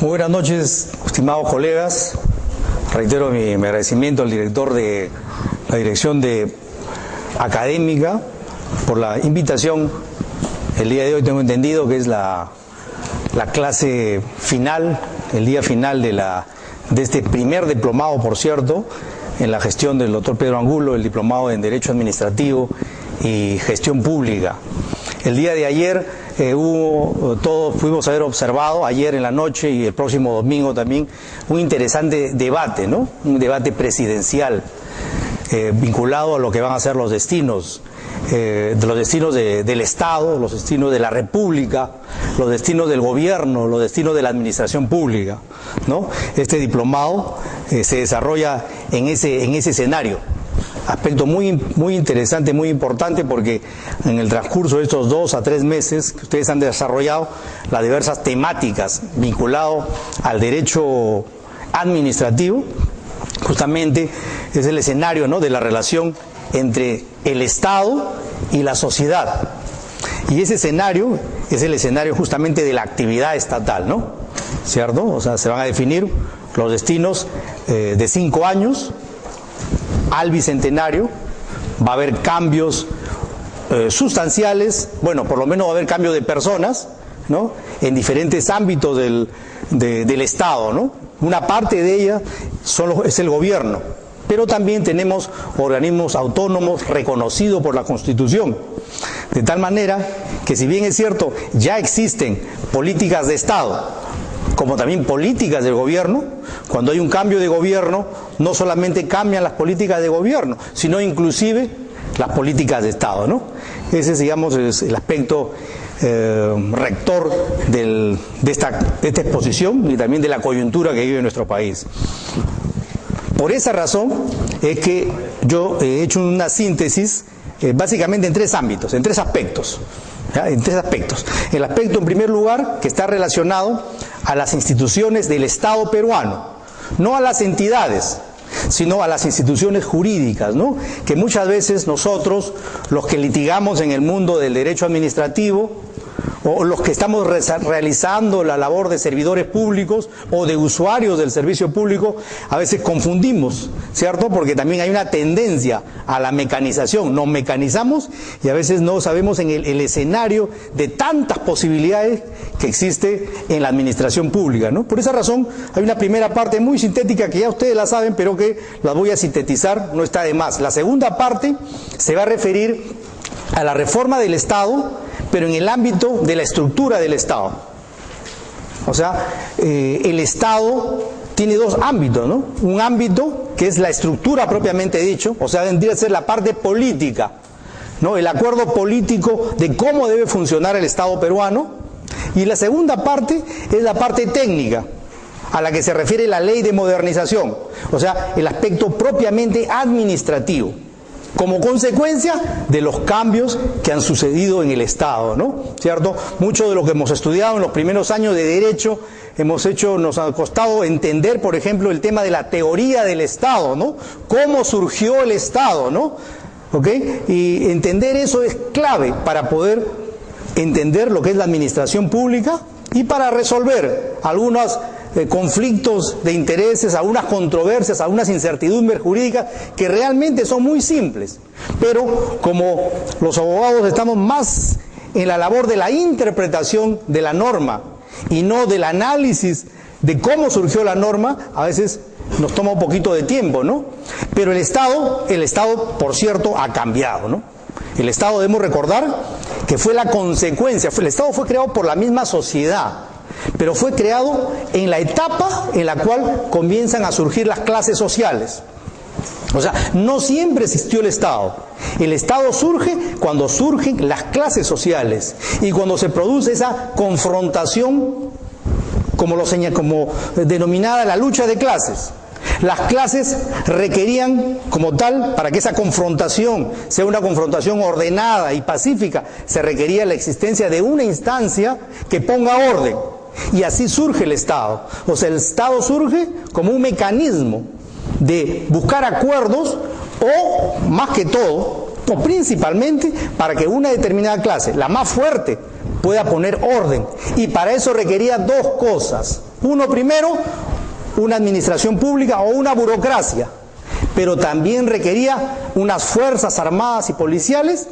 Muy buenas noches, estimados colegas. Reitero mi agradecimiento al director de la Dirección Académica por la invitación. El día de hoy tengo entendido que es la clase final, el día final de este primer diplomado, por cierto, en la gestión del doctor Pedro Angulo, el diplomado en Derecho Administrativo y Gestión Pública. El día de ayer todos pudimos haber observado, ayer en la noche y el próximo domingo también, un interesante debate, ¿no? Un debate presidencial vinculado a lo que van a ser los destinos, del Estado, los destinos de la República, los destinos del gobierno, los destinos de la administración pública, ¿no? Este diplomado se desarrolla en ese escenario. Aspecto muy interesante, muy importante, porque en el transcurso de estos 2 a 3 meses que ustedes han desarrollado las diversas temáticas vinculadas al derecho administrativo, justamente es el escenario, ¿no?, de la relación entre el Estado y la sociedad. Y ese escenario es el escenario justamente de la actividad estatal, ¿no? ¿Cierto? O sea, se van a definir los destinos de 5 años al bicentenario. Va a haber cambios sustanciales, bueno, por lo menos va a haber cambio de personas, ¿no?, en diferentes ámbitos del Estado, ¿no? Una parte de ella es el gobierno, pero también tenemos organismos autónomos reconocidos por la Constitución, de tal manera que, si bien es cierto, ya existen políticas de Estado, como también políticas del gobierno. Cuando hay un cambio de gobierno, no solamente cambian las políticas de gobierno, sino inclusive las políticas de Estado, ¿no? Ese, digamos, es el aspecto rector de esta exposición y también de la coyuntura que vive nuestro país. Por esa razón es que yo he hecho una síntesis básicamente en 3 ámbitos, en 3 aspectos. ¿Ya? En 3 aspectos. El aspecto, en primer lugar, que está relacionado a las instituciones del Estado peruano, no a las entidades, sino a las instituciones jurídicas, ¿no?, que muchas veces nosotros, los que litigamos en el mundo del derecho administrativo, o los que estamos realizando la labor de servidores públicos o de usuarios del servicio público, a veces confundimos, ¿cierto? Porque también hay una tendencia a la mecanización. Nos mecanizamos y a veces no sabemos en el escenario de tantas posibilidades que existe en la administración pública, ¿no? Por esa razón hay una primera parte muy sintética que ya ustedes la saben, pero que la voy a sintetizar, no está de más. La segunda parte se va a referir a la reforma del Estado, pero en el ámbito de la estructura del Estado. O sea, el Estado tiene 2 ámbitos, ¿no? Un ámbito que es la estructura propiamente dicho, o sea, vendría a ser la parte política, ¿no?, el acuerdo político de cómo debe funcionar el Estado peruano. Y la segunda parte es la parte técnica, a la que se refiere la ley de modernización, o sea, el aspecto propiamente administrativo, como consecuencia de los cambios que han sucedido en el Estado, ¿no? ¿Cierto? Mucho de lo que hemos estudiado en los primeros años de Derecho, nos ha costado entender, por ejemplo, el tema de la teoría del Estado, ¿no? Cómo surgió el Estado, ¿no? ¿Ok? Y entender eso es clave para poder entender lo que es la administración pública y para resolver algunos conflictos de intereses, algunas controversias, algunas incertidumbres jurídicas que realmente son muy simples. Pero como los abogados estamos más en la labor de la interpretación de la norma y no del análisis de cómo surgió la norma, a veces nos toma un poquito de tiempo, ¿no? Pero el Estado, por cierto, ha cambiado, ¿no? El Estado, debemos recordar que fue la consecuencia, el Estado fue creado por la misma sociedad, pero fue creado en la etapa en la cual comienzan a surgir las clases sociales. O sea, no siempre existió el Estado. El Estado surge cuando surgen las clases sociales y cuando se produce esa confrontación, como denominada la lucha de clases. Las clases requerían, como tal, para que esa confrontación sea una confrontación ordenada y pacífica, se requería la existencia de una instancia que ponga orden. Y así surge el Estado. O sea, el Estado surge como un mecanismo de buscar acuerdos o, más que todo, o principalmente, para que una determinada clase, la más fuerte, pueda poner orden. Y para eso requería 2 cosas. Uno primero, una administración pública o una burocracia, pero también requería unas fuerzas armadas y policiales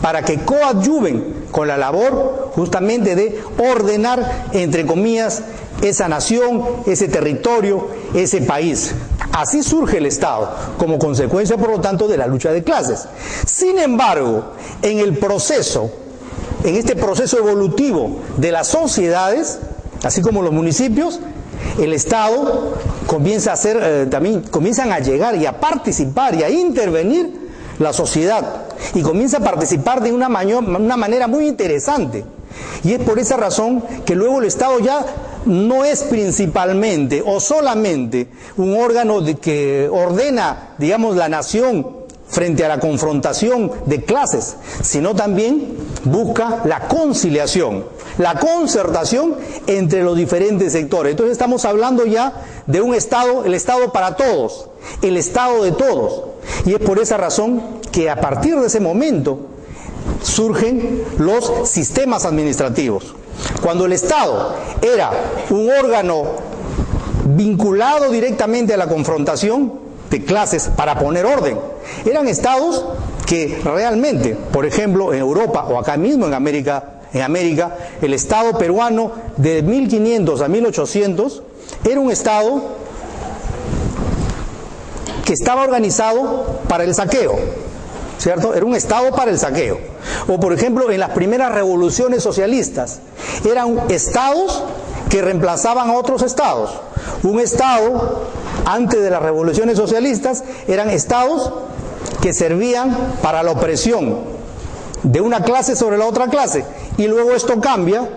para que coadyuven con la labor justamente de ordenar, entre comillas, esa nación, ese territorio, ese país. Así surge el Estado, como consecuencia, por lo tanto, de la lucha de clases. Sin embargo, en este proceso evolutivo de las sociedades, así como los municipios, el Estado comienza a ser, también comienzan a llegar y a participar y a intervenir la sociedad, y comienza a participar de una manera muy interesante. Y es por esa razón que luego el Estado ya no es principalmente o solamente un órgano que ordena, digamos, la nación frente a la confrontación de clases, sino también busca la conciliación, la concertación entre los diferentes sectores. Entonces estamos hablando ya de un Estado, el Estado para todos, el Estado de todos. Y es por esa razón que a partir de ese momento surgen los sistemas administrativos. Cuando el Estado era un órgano vinculado directamente a la confrontación de clases para poner orden, eran estados que realmente, por ejemplo, en Europa o acá mismo en América, el Estado peruano de 1500 a 1800 era un Estado que estaba organizado para el saqueo, ¿cierto? Era un Estado para el saqueo. O por ejemplo, en las primeras revoluciones socialistas, eran estados que reemplazaban a otros estados. Un estado, antes de las revoluciones socialistas, eran estados que servían para la opresión de una clase sobre la otra clase. Y luego esto cambia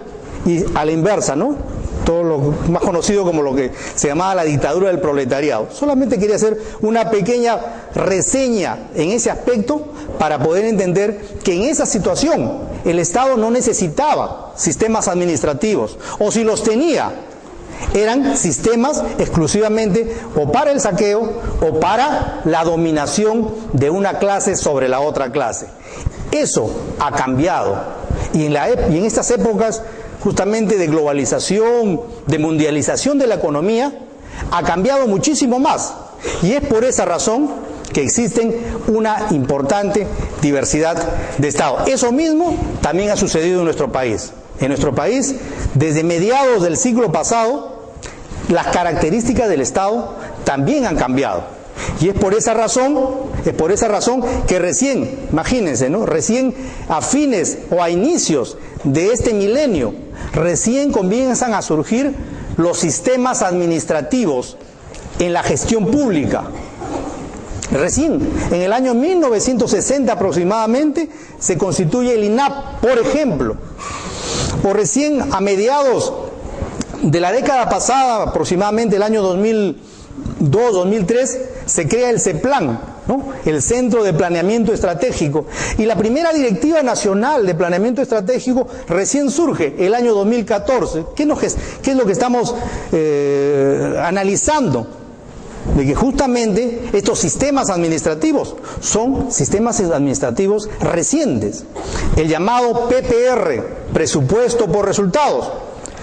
y a la inversa, ¿no? Todo lo más conocido como lo que se llamaba la dictadura del proletariado. Solamente quería hacer una pequeña reseña en ese aspecto para poder entender que en esa situación el Estado no necesitaba sistemas administrativos, o si los tenía, eran sistemas exclusivamente o para el saqueo o para la dominación de una clase sobre la otra clase. Eso ha cambiado, y en estas épocas justamente de globalización, de mundialización de la economía, ha cambiado muchísimo más. Y es por esa razón que existen una importante diversidad de estados. Eso mismo también ha sucedido en nuestro país. En nuestro país, desde mediados del siglo pasado, las características del Estado también han cambiado. Y es por esa razón que recién, imagínense, ¿no? Recién a fines o a inicios de este milenio, recién comienzan a surgir los sistemas administrativos en la gestión pública. Recién, en el año 1960 aproximadamente, se constituye el INAP, por ejemplo. O recién a mediados de la década pasada, aproximadamente el año 2002-2003, se crea el CEPLAN, ¿no? El Centro de Planeamiento Estratégico. Y la primera Directiva Nacional de Planeamiento Estratégico recién surge el año 2014. ¿Qué es lo que estamos analizando? De que justamente estos sistemas administrativos son sistemas administrativos recientes. El llamado PPR, Presupuesto por Resultados,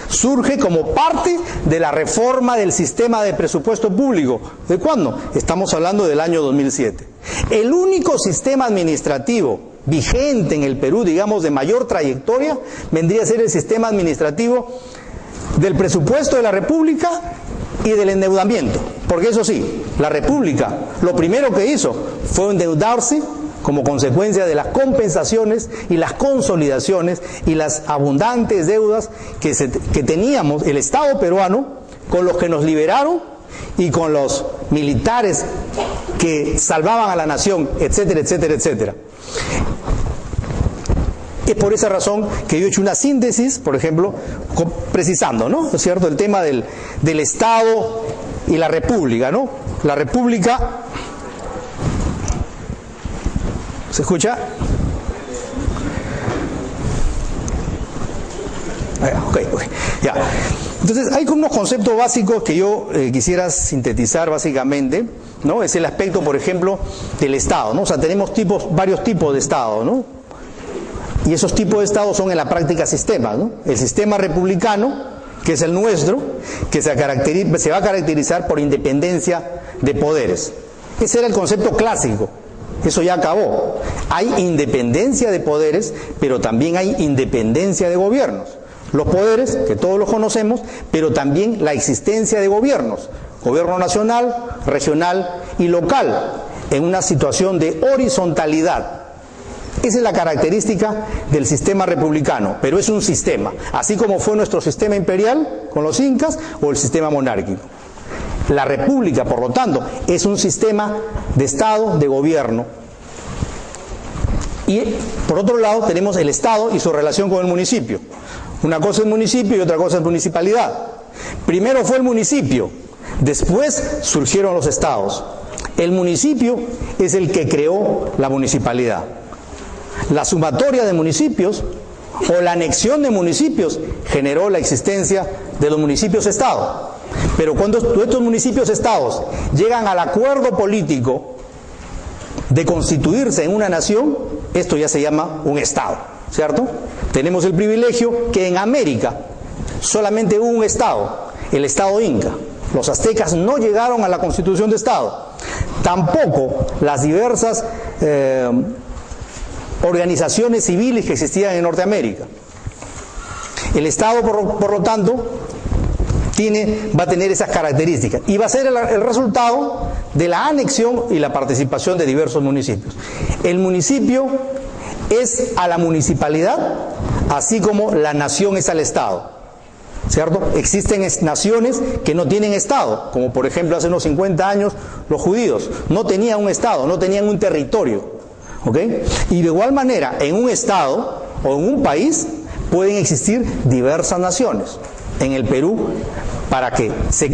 surge como parte de la reforma del sistema de presupuesto público. ¿De cuándo? Estamos hablando del año 2007. El único sistema administrativo vigente en el Perú, digamos, de mayor trayectoria, vendría a ser el sistema administrativo del presupuesto de la República y del endeudamiento. Porque eso sí, la República lo primero que hizo fue endeudarse como consecuencia de las compensaciones y las consolidaciones y las abundantes deudas que teníamos el Estado peruano con los que nos liberaron y con los militares que salvaban a la nación, etcétera, etcétera, etcétera. Es por esa razón que yo he hecho una síntesis, por ejemplo, precisando, ¿no? ¿Es cierto? El tema del Estado y la República, ¿no? La República... ¿Se escucha? Ok, ya. Entonces, hay unos conceptos básicos que yo quisiera sintetizar básicamente, ¿no? Es el aspecto, por ejemplo, del Estado, ¿no? O sea, tenemos varios tipos de Estado, ¿no? Y esos tipos de Estado son en la práctica sistemas, ¿no? El sistema republicano, que es el nuestro, que se va a caracterizar por independencia de poderes. Ese era el concepto clásico. Eso ya acabó. Hay independencia de poderes, pero también hay independencia de gobiernos. Los poderes, que todos los conocemos, pero también la existencia de gobiernos. Gobierno nacional, regional y local, en una situación de horizontalidad. Esa es la característica del sistema republicano, pero es un sistema, así como fue nuestro sistema imperial con los incas o el sistema monárquico. La república, por lo tanto, es un sistema de Estado, de gobierno. Y por otro lado tenemos el Estado y su relación con el municipio. Una cosa es municipio y otra cosa es municipalidad. Primero fue el municipio, después surgieron los estados. El municipio es el que creó la municipalidad. La sumatoria de municipios o la anexión de municipios generó la existencia de los municipios-estado. Pero cuando estos municipios-estados llegan al acuerdo político de constituirse en una nación, esto ya se llama un estado, ¿cierto? Tenemos el privilegio que en América solamente hubo un estado, el estado inca. Los aztecas no llegaron a la constitución de estado. Tampoco las diversas organizaciones civiles que existían en Norteamérica. El Estado, por lo tanto, va a tener esas características y va a ser el resultado de la anexión y la participación de diversos municipios. El municipio es a la municipalidad, así como la nación es al Estado, ¿cierto? Existen naciones que no tienen Estado, como por ejemplo hace unos 50 años los judíos no tenían un Estado, no tenían un territorio. ¿Ok? Y de igual manera, en un estado o en un país pueden existir diversas naciones. En el Perú, para que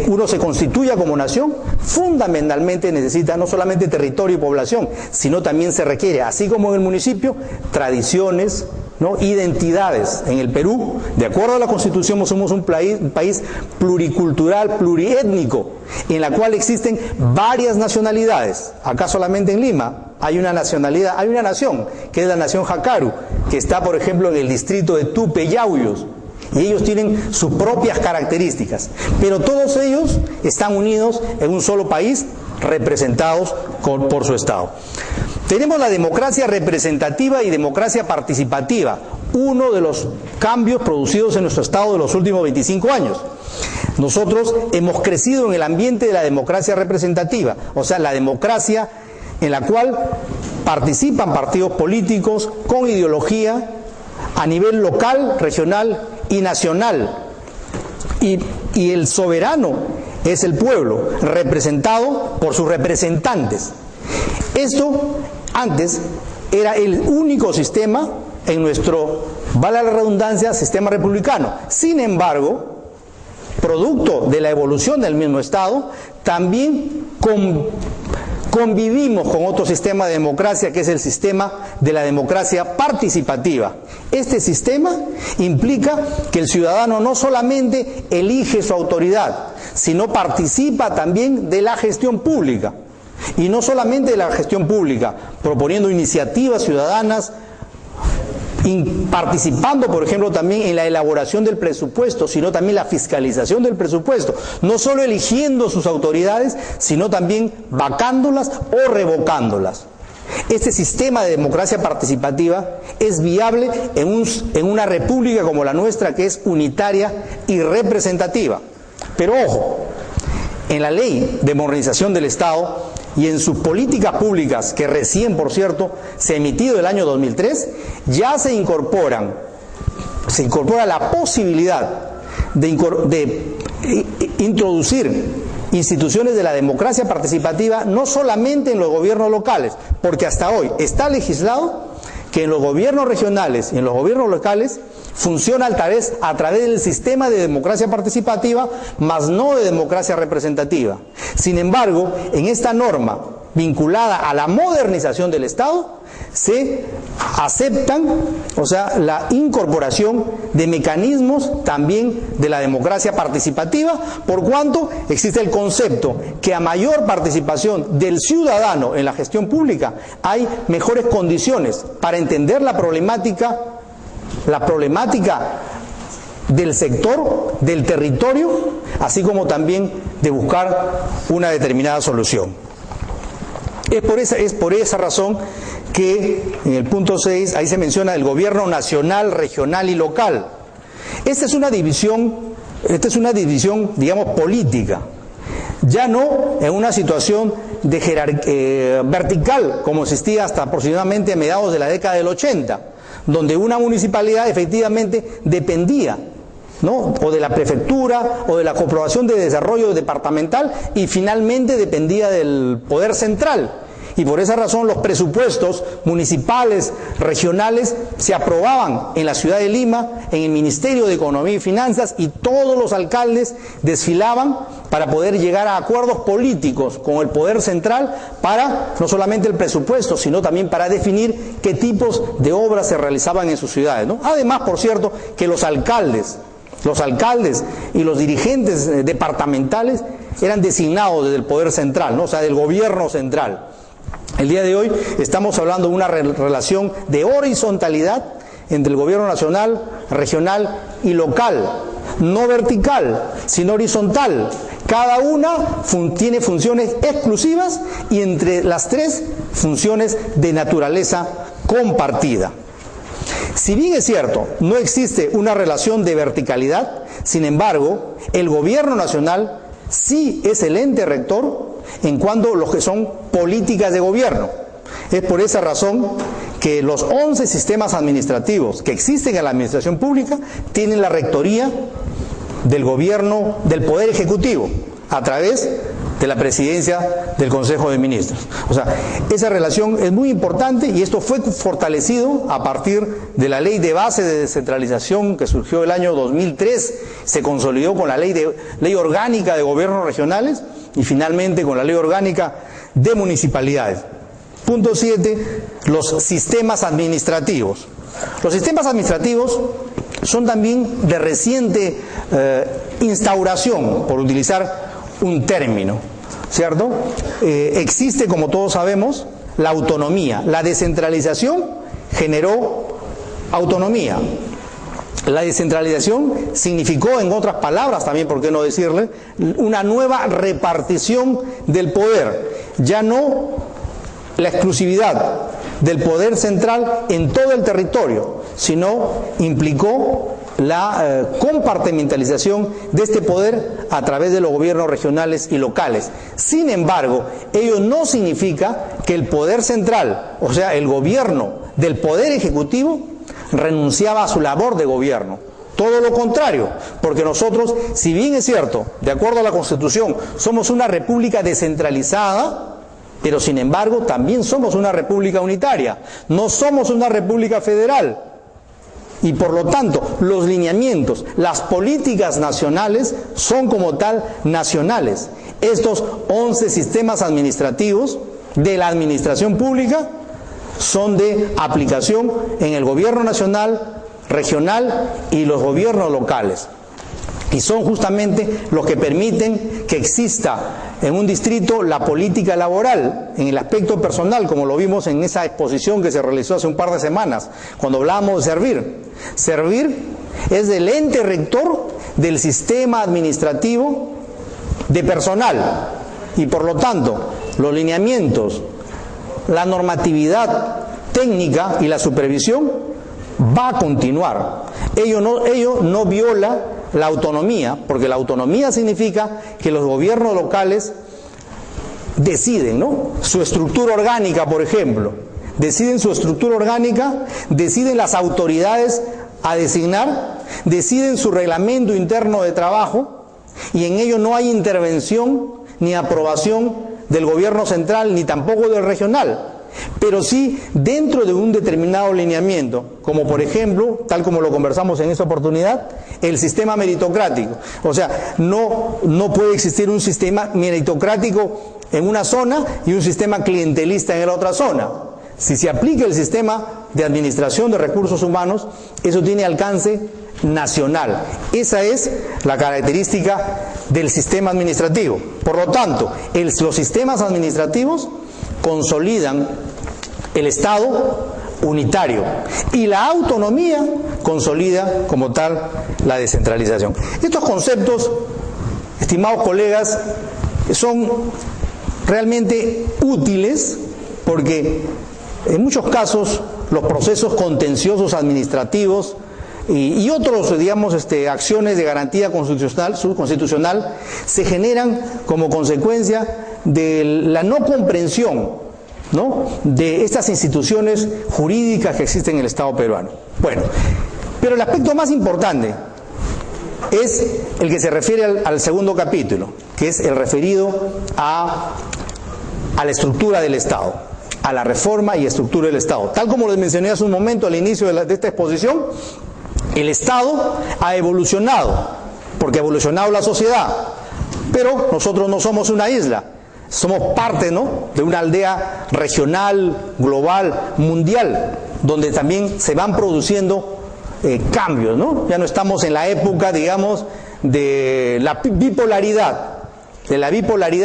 uno se constituya como nación, fundamentalmente necesita no solamente territorio y población, sino también se requiere, así como en el municipio, tradiciones, ¿no? Identidades. En el Perú, de acuerdo a la Constitución, somos un país pluricultural, pluriétnico, en la cual existen varias nacionalidades. Acá solamente en Lima hay una nacionalidad, hay una nación, que es la nación Jacaru, que está, por ejemplo, en el distrito de Tupe, Yauyos, y ellos tienen sus propias características, pero todos ellos están unidos en un solo país, representados por su Estado. Tenemos la democracia representativa y democracia participativa, uno de los cambios producidos en nuestro Estado de los últimos 25 años. Nosotros hemos crecido en el ambiente de la democracia representativa, o sea, la democracia en la cual participan partidos políticos con ideología a nivel local, regional y nacional. Y el soberano es el pueblo, representado por sus representantes. Esto antes era el único sistema en nuestro, vale la redundancia, sistema republicano. Sin embargo, producto de la evolución del mismo Estado, también convivimos con otro sistema de democracia, que es el sistema de la democracia participativa. Este sistema implica que el ciudadano no solamente elige su autoridad, sino participa también de la gestión pública. Y no solamente de la gestión pública, proponiendo iniciativas ciudadanas, participando, por ejemplo, también en la elaboración del presupuesto, sino también la fiscalización del presupuesto, no solo eligiendo sus autoridades, sino también vacándolas o revocándolas. Este sistema de democracia participativa es viable en una república como la nuestra, que es unitaria y representativa. Pero ojo, en la ley de modernización del Estado y en sus políticas públicas, que recién, por cierto, se ha emitido el año 2003, ya se incorpora la posibilidad de introducir instituciones de la democracia participativa no solamente en los gobiernos locales, porque hasta hoy está legislado que en los gobiernos regionales y en los gobiernos locales funciona a través del sistema de democracia participativa, más no de democracia representativa. Sin embargo, en esta norma vinculada a la modernización del Estado, se aceptan, o sea, la incorporación de mecanismos también de la democracia participativa, por cuanto existe el concepto que a mayor participación del ciudadano en la gestión pública hay mejores condiciones para entender la problemática del sector, del territorio, así como también de buscar una determinada solución. Es por esa razón que en el punto 6, ahí se menciona el gobierno nacional, regional y local. Esta es una división, digamos, política, ya no en una situación de vertical, como existía hasta aproximadamente a mediados de la década del 80, donde una municipalidad efectivamente dependía, ¿no?, o de la prefectura o de la Cooperación de Desarrollo Departamental, y finalmente dependía del poder central. Y por esa razón los presupuestos municipales, regionales, se aprobaban en la ciudad de Lima, en el Ministerio de Economía y Finanzas, y todos los alcaldes desfilaban para poder llegar a acuerdos políticos con el poder central para no solamente el presupuesto, sino también para definir qué tipos de obras se realizaban en sus ciudades, ¿no? Además, por cierto, que los alcaldes y los dirigentes departamentales eran designados desde el poder central, ¿no?, o sea, del gobierno central. El día de hoy estamos hablando de una relación de horizontalidad entre el gobierno nacional, regional y local, no vertical, sino horizontal. Cada una tiene funciones exclusivas y entre las tres funciones de naturaleza compartida. Si bien es cierto, no existe una relación de verticalidad, sin embargo, el gobierno nacional sí es el ente rector en cuanto a lo que son políticas de gobierno. Es por esa razón que los 11 sistemas administrativos que existen en la administración pública tienen la rectoría del gobierno, del Poder Ejecutivo, a través de la presidencia del Consejo de Ministros. O sea, esa relación es muy importante y esto fue fortalecido a partir de la Ley de Base de Descentralización que surgió el año 2003, se consolidó con la Ley Orgánica de Gobiernos Regionales y finalmente con la Ley Orgánica de Municipalidades. Punto 7, los sistemas administrativos. Los sistemas administrativos son también de reciente instauración, por utilizar un término, ¿cierto? Existe, como todos sabemos, la autonomía. La descentralización generó autonomía. La descentralización significó, en otras palabras también, por qué no decirle, una nueva repartición del poder. Ya no la exclusividad del poder central en todo el territorio, sino implicó la compartimentalización de este poder a través de los gobiernos regionales y locales. Sin embargo, ello no significa que el poder central, o sea, el gobierno del poder ejecutivo, renunciaba a su labor de gobierno. Todo lo contrario, porque nosotros, si bien es cierto, de acuerdo a la Constitución, somos una república descentralizada, pero sin embargo también somos una república unitaria, no somos una república federal. Y por lo tanto, los lineamientos, las políticas nacionales son como tal nacionales. Estos 11 sistemas administrativos de la administración pública son de aplicación en el gobierno nacional, regional y los gobiernos locales. Y son justamente los que permiten que exista en un distrito la política laboral, en el aspecto personal, como lo vimos en esa exposición que se realizó hace un par de semanas, cuando hablábamos de servir. Servir es el ente rector del sistema administrativo de personal y por lo tanto los lineamientos, la normatividad técnica y la supervisión va a continuar. Ello no viola la autonomía, porque la autonomía significa que los gobiernos locales deciden, ¿no?, su estructura orgánica, por ejemplo. Deciden su estructura orgánica, deciden las autoridades a designar, deciden su reglamento interno de trabajo y en ello no hay intervención ni aprobación del gobierno central ni tampoco del regional, pero sí dentro de un determinado lineamiento, como por ejemplo, tal como lo conversamos en esta oportunidad, el sistema meritocrático. O sea, no puede existir un sistema meritocrático en una zona y un sistema clientelista en la otra zona. Si se aplica el sistema de administración de recursos humanos, eso tiene alcance nacional. Esa es la característica del sistema administrativo. Por lo tanto, los sistemas administrativos consolidan el Estado unitario, y la autonomía consolida como tal la descentralización. Estos conceptos, estimados colegas, son realmente útiles porque en muchos casos los procesos contenciosos administrativos y otros, digamos, acciones de garantía constitucional se generan como consecuencia de la no comprensión, ¿no?, de estas instituciones jurídicas que existen en el Estado peruano. Bueno, pero el aspecto más importante es el que se refiere al segundo capítulo, que es el referido a la estructura del Estado, a la reforma y estructura del Estado. Tal como les mencioné hace un momento al inicio de esta exposición, el Estado ha evolucionado, porque ha evolucionado la sociedad, pero nosotros no somos una isla, somos parte, ¿no?, de una aldea regional, global, mundial, donde también se van produciendo cambios, ¿no? Ya no estamos en la época, digamos, de la bipolaridad,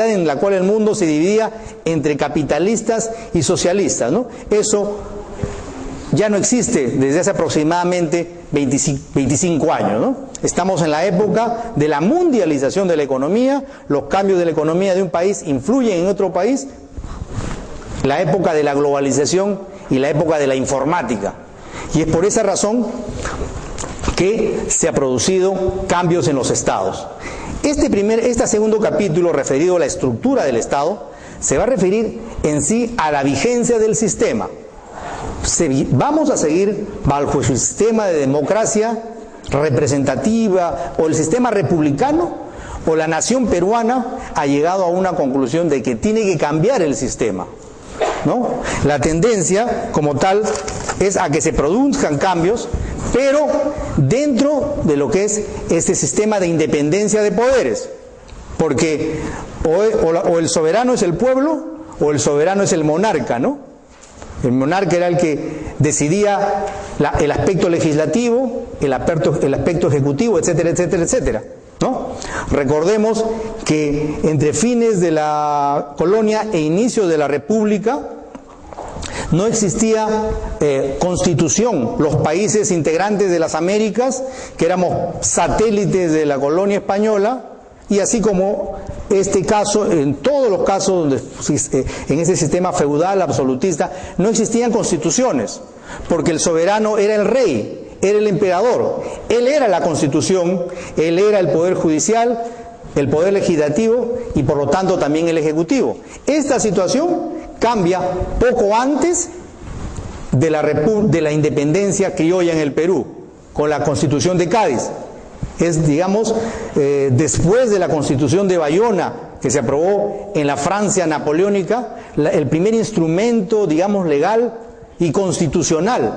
en la cual el mundo se dividía entre capitalistas y socialistas, ¿no? Eso ya no existe desde hace aproximadamente 25 años, ¿no? Estamos en la época de la mundialización de la economía, los cambios de la economía de un país influyen en otro país, la época de la globalización y la época de la informática. Y es por esa razón que se han producido cambios en los estados. Este segundo capítulo, referido a la estructura del Estado, se va a referir en sí a la vigencia del sistema. Vamos a seguir bajo el sistema de democracia representativa o el sistema republicano, o la nación peruana ha llegado a una conclusión de que tiene que cambiar el sistema, ¿no? La tendencia como tal es a que se produzcan cambios, pero dentro de lo que es este sistema de independencia de poderes, porque o el soberano es el pueblo o el soberano es el monarca, ¿no? El monarca era el que decidía el aspecto legislativo, el aspecto ejecutivo, etcétera, etcétera, etcétera, ¿no? Recordemos que entre fines de la colonia e inicio de la república no existía constitución. Los países integrantes de las Américas, que éramos satélites de la colonia española, y así como este caso, en todos los casos donde en ese sistema feudal absolutista no existían constituciones, porque el soberano era el rey, era el emperador, él era la constitución, él era el poder judicial, el poder legislativo y por lo tanto también el ejecutivo. Esta situación cambia poco antes de la independencia criolla en el Perú, con la Constitución de Cádiz. Es, digamos, después de la Constitución de Bayona, que se aprobó en la Francia napoleónica, el primer instrumento, digamos, legal y constitucional,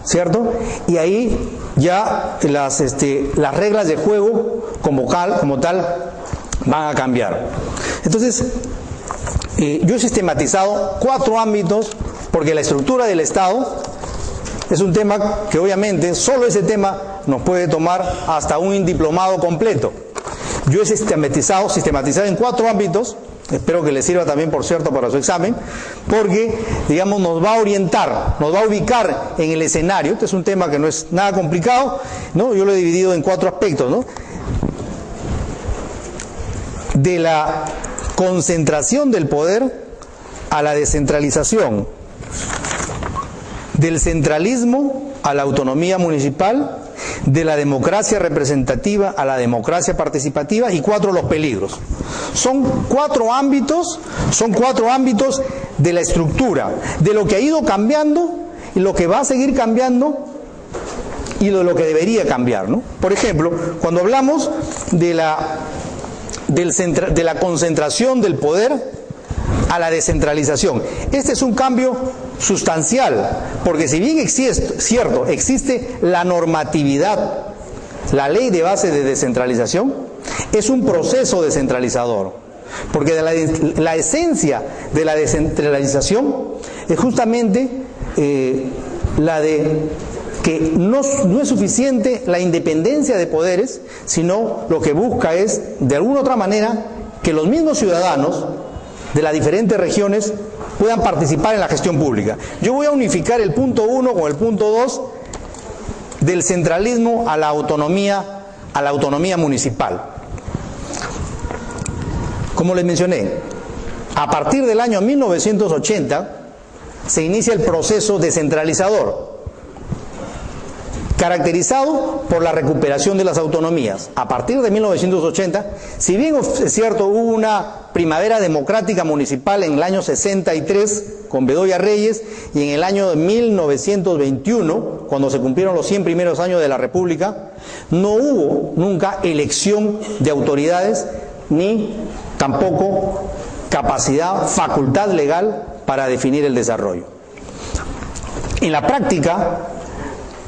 ¿cierto? Y ahí ya las reglas de juego como tal van a cambiar. Entonces, yo he sistematizado 4 ámbitos, porque la estructura del Estado es un tema que obviamente solo ese tema nos puede tomar hasta un diplomado completo. Yo he sistematizado en 4 ámbitos, espero que les sirva también, por cierto, para su examen, porque, digamos, nos va a orientar, nos va a ubicar en el escenario. Este es un tema que no es nada complicado, ¿no? Yo lo he dividido en 4 aspectos, ¿no? De la concentración del poder a la descentralización, del centralismo a la autonomía municipal, de la democracia representativa a la democracia participativa, y 4 los peligros. Son 4 ámbitos de la estructura, de lo que ha ido cambiando y lo que va a seguir cambiando y de lo que debería cambiar, ¿no? Por ejemplo, cuando hablamos de la concentración del poder a la descentralización, este es un cambio sustancial, porque si bien existe la normatividad, la ley de base de descentralización, es un proceso descentralizador, porque la esencia de la descentralización es justamente la de que no es suficiente la independencia de poderes, sino lo que busca es, de alguna otra manera, que los mismos ciudadanos de las diferentes regiones puedan participar en la gestión pública. Yo voy a unificar el punto 1 con el punto 2 del centralismo a la autonomía municipal. Como les mencioné, a partir del año 1980 se inicia el proceso descentralizador, caracterizado por la recuperación de las autonomías. A partir de 1980, si bien es cierto, hubo una primavera democrática municipal en el año 63 con Bedoya Reyes, y en el año 1921, cuando se cumplieron los 100 primeros años de la República, no hubo nunca elección de autoridades ni tampoco capacidad, facultad legal para definir el desarrollo. En la práctica,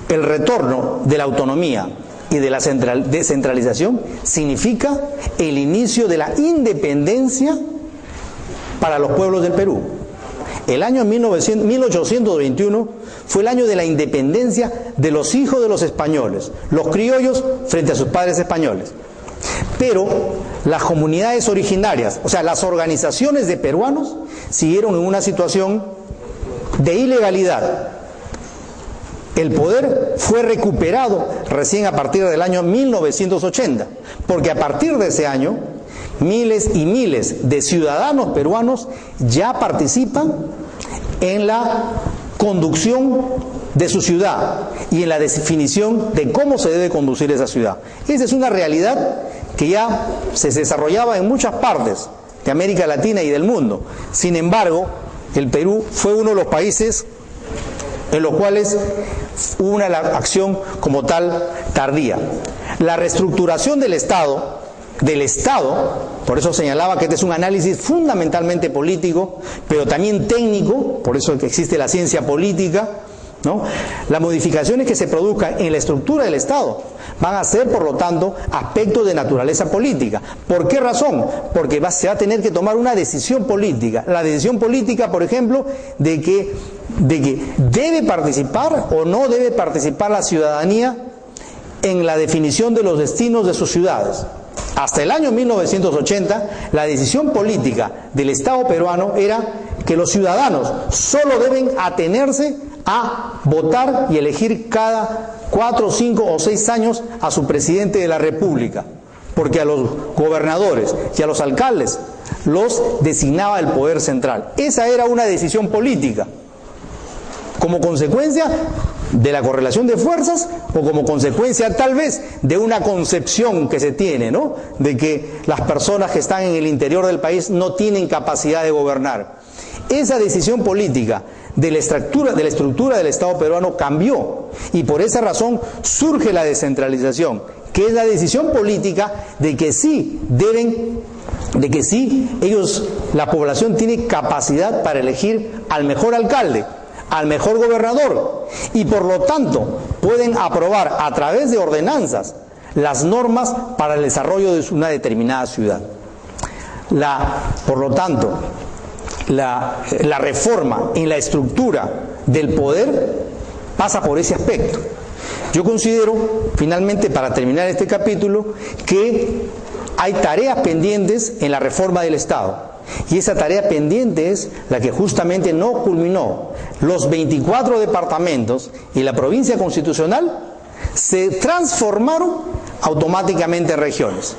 el retorno de la autonomía y de la descentralización significa el inicio de la independencia para los pueblos del Perú. El año 1821 fue el año de la independencia de los hijos de los españoles, los criollos frente a sus padres españoles. Pero las comunidades originarias, o sea, las organizaciones de peruanos, siguieron en una situación de ilegalidad. El poder fue recuperado recién a partir del año 1980, porque a partir de ese año, miles y miles de ciudadanos peruanos ya participan en la conducción de su ciudad y en la definición de cómo se debe conducir esa ciudad. Esa es una realidad que ya se desarrollaba en muchas partes de América Latina y del mundo. Sin embargo, el Perú fue uno de los países en los cuales hubo una acción como tal tardía. La reestructuración del Estado, por eso señalaba que este es un análisis fundamentalmente político, pero también técnico, por eso que existe la ciencia política, ¿no? Las modificaciones que se produzcan en la estructura del Estado van a ser, por lo tanto, aspectos de naturaleza política. ¿Por qué razón? Porque se va a tener que tomar una decisión política. La decisión política, por ejemplo, de que debe participar o no debe participar la ciudadanía en la definición de los destinos de sus ciudades. Hasta el año 1980, la decisión política del Estado peruano era que los ciudadanos solo deben atenerse a votar y elegir cada 4, 5 o 6 años a su presidente de la República, porque a los gobernadores y a los alcaldes los designaba el poder central. Esa era una decisión política, como consecuencia de la correlación de fuerzas o como consecuencia tal vez de una concepción que se tiene, ¿no?, de que las personas que están en el interior del país no tienen capacidad de gobernar. Esa decisión política de la estructura del Estado peruano cambió, y por esa razón surge la descentralización, que es la decisión política de que sí la población tiene capacidad para elegir al mejor alcalde, al mejor gobernador, y por lo tanto pueden aprobar a través de ordenanzas las normas para el desarrollo de una determinada ciudad. Por lo tanto, la reforma en la estructura del poder pasa por ese aspecto. Yo considero, finalmente, para terminar este capítulo, que hay tareas pendientes en la reforma del Estado. Y esa tarea pendiente es la que justamente no culminó. Los 24 departamentos y la provincia constitucional se transformaron automáticamente en regiones.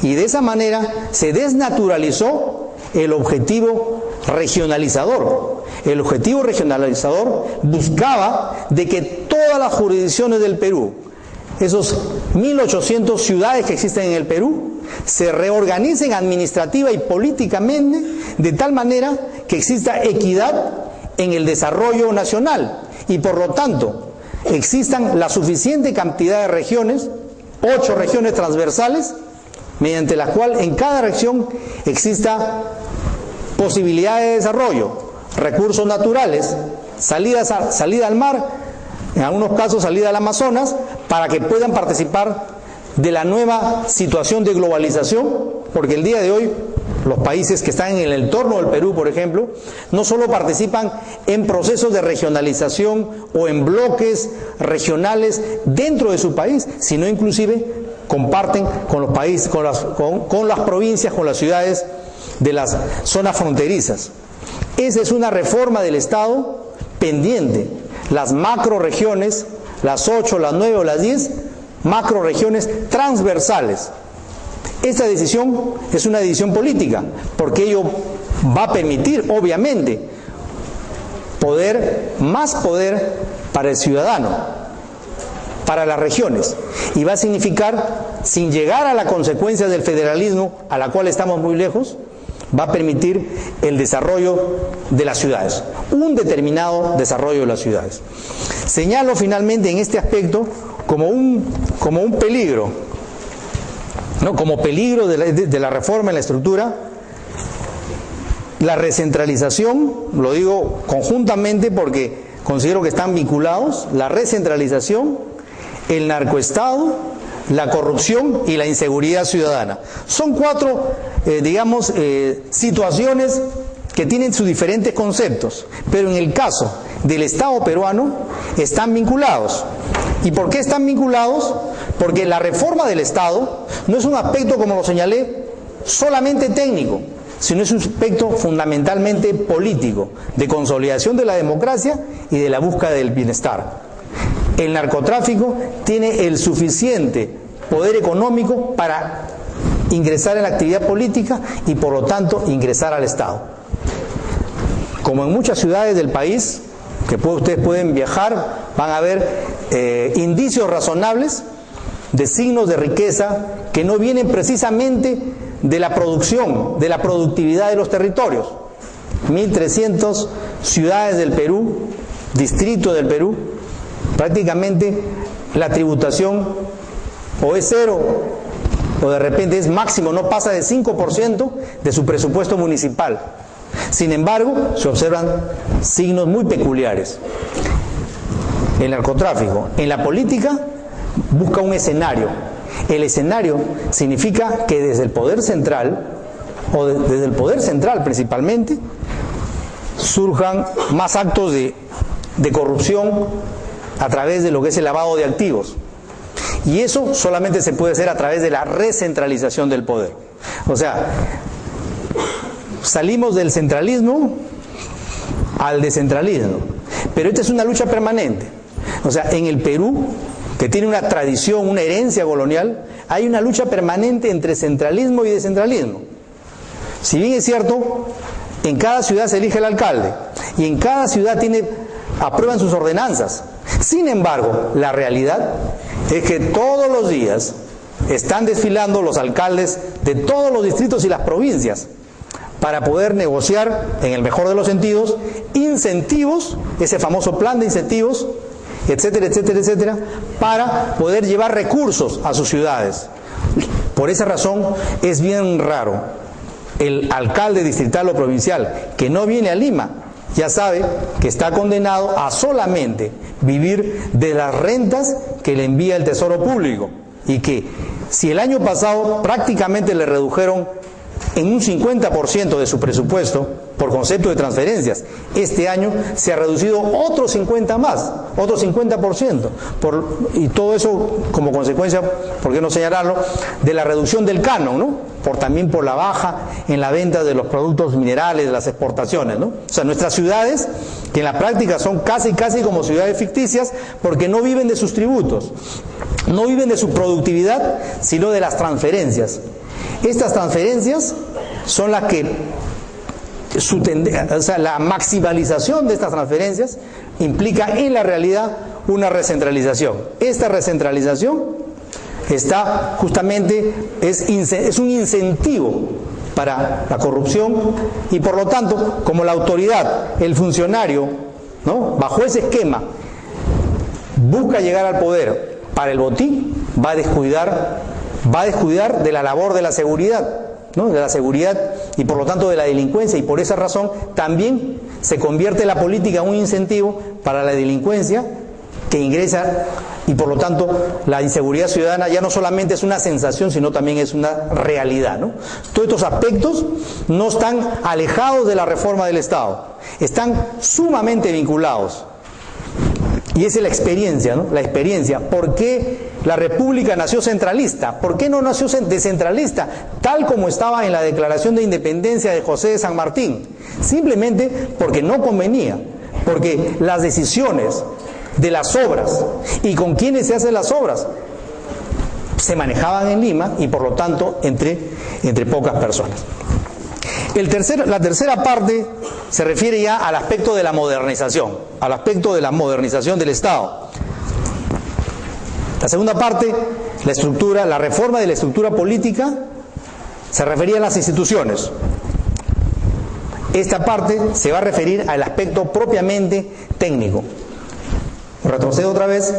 Y de esa manera se desnaturalizó el objetivo regionalizador. El objetivo regionalizador buscaba de que todas las jurisdicciones del Perú, esos 1.800 ciudades que existen en el Perú, se reorganicen administrativa y políticamente de tal manera que exista equidad en el desarrollo nacional y por lo tanto existan la suficiente cantidad de regiones, 8 regiones transversales, mediante las cuales en cada región exista posibilidad de desarrollo, recursos naturales, salida al mar, en algunos casos salida al Amazonas, para que puedan participar de la nueva situación de globalización, porque el día de hoy los países que están en el entorno del Perú, por ejemplo, no solo participan en procesos de regionalización o en bloques regionales dentro de su país, sino inclusive comparten con los países, con las provincias, con las ciudades de las zonas fronterizas. Esa es una reforma del Estado pendiente. Las macroregiones, las 8, las 9 o las 10, macroregiones transversales. Esta decisión es una decisión política, porque ello va a permitir, obviamente, más poder para el ciudadano, para las regiones, y va a significar, sin llegar a la consecuencia del federalismo, a la cual estamos muy lejos, va a permitir el desarrollo de las ciudades, un determinado desarrollo de las ciudades. Señalo finalmente en este aspecto como un peligro, ¿no? Como peligro de la reforma en la estructura, la recentralización, lo digo conjuntamente porque considero que están vinculados, la recentralización, el narcoestado, la corrupción y la inseguridad ciudadana. Son cuatro, situaciones que tienen sus diferentes conceptos, pero en el caso del Estado peruano están vinculados. ¿Y por qué están vinculados? Porque la reforma del Estado no es un aspecto, como lo señalé, solamente técnico, sino es un aspecto fundamentalmente político, de consolidación de la democracia y de la búsqueda del bienestar. El narcotráfico tiene el suficiente poder económico para ingresar en la actividad política y por lo tanto ingresar al Estado. Como en muchas ciudades del país, que ustedes pueden viajar, van a ver indicios razonables de signos de riqueza que no vienen precisamente de la producción, de la productividad de los territorios. 1.300 ciudades del Perú, distritos del Perú, prácticamente la tributación o es cero o de repente es máximo, no pasa de 5% de su presupuesto municipal. Sin embargo, se observan signos muy peculiares. El narcotráfico en la política busca un escenario. El escenario significa que desde el poder central, o desde el poder central principalmente, surjan más actos de corrupción a través de lo que es el lavado de activos. Y eso solamente se puede hacer a través de la recentralización del poder. O sea, salimos del centralismo al descentralismo. Pero esta es una lucha permanente. O sea, en el Perú, que tiene una tradición, una herencia colonial, hay una lucha permanente entre centralismo y descentralismo. Si bien es cierto, en cada ciudad se elige el alcalde y en cada ciudad aprueban sus ordenanzas. Sin embargo, la realidad es que todos los días están desfilando los alcaldes de todos los distritos y las provincias para poder negociar, en el mejor de los sentidos, incentivos, ese famoso plan de incentivos, etcétera, etcétera, etcétera, para poder llevar recursos a sus ciudades. Por esa razón es bien raro el alcalde distrital o provincial que no viene a Lima, ya sabe que está condenado a solamente vivir de las rentas que le envía el Tesoro Público, y que si el año pasado prácticamente le redujeron en un 50% de su presupuesto por concepto de transferencias, este año se ha reducido otro 50 más, otro 50%, y todo eso como consecuencia, ¿por qué no señalarlo?, de la reducción del canon, ¿no? También por la baja en la venta de los productos minerales, de las exportaciones, ¿no? O sea, nuestras ciudades, que en la práctica son casi como ciudades ficticias, porque no viven de sus tributos, no viven de su productividad, sino de las transferencias. Estas transferencias son las que, la maximalización de estas transferencias implica en la realidad una recentralización. Esta recentralización está justamente, es un incentivo para la corrupción, y por lo tanto, como la autoridad, el funcionario, ¿no?, bajo ese esquema busca llegar al poder para el botín, va a descuidar de la labor de la seguridad, ¿no?, de la seguridad y por lo tanto de la delincuencia, y por esa razón también se convierte la política en un incentivo para la delincuencia que ingresa, y por lo tanto la inseguridad ciudadana ya no solamente es una sensación, sino también es una realidad, ¿no? Todos estos aspectos no están alejados de la reforma del Estado, están sumamente vinculados. Y esa es la experiencia, ¿no? La experiencia. ¿Por qué la República nació centralista? ¿Por qué no nació descentralista? Tal como estaba en la Declaración de Independencia de José de San Martín. Simplemente porque no convenía. Porque las decisiones de las obras y con quienes se hacen las obras se manejaban en Lima y por lo tanto entre pocas personas. La tercera parte se refiere ya al aspecto de la modernización, al aspecto de la modernización del Estado. La segunda parte, la reforma de la estructura política, se refería a las instituciones. Esta parte se va a referir al aspecto propiamente técnico. Retrocedo otra vez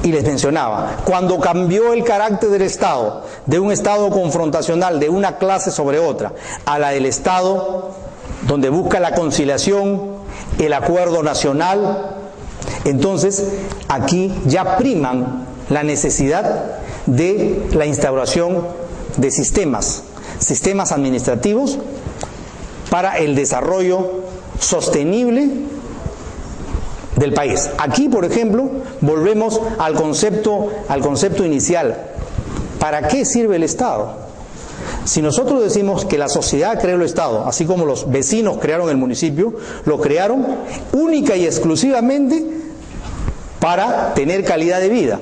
y les mencionaba, cuando cambió el carácter del Estado, de un Estado confrontacional, de una clase sobre otra, a la del Estado donde busca la conciliación, el acuerdo nacional, entonces aquí ya priman la necesidad de la instauración de sistemas administrativos para el desarrollo sostenible del país. Aquí, por ejemplo, volvemos al concepto inicial. ¿Para qué sirve el Estado? Si nosotros decimos que la sociedad creó el Estado, así como los vecinos crearon el municipio, lo crearon única y exclusivamente para tener calidad de vida.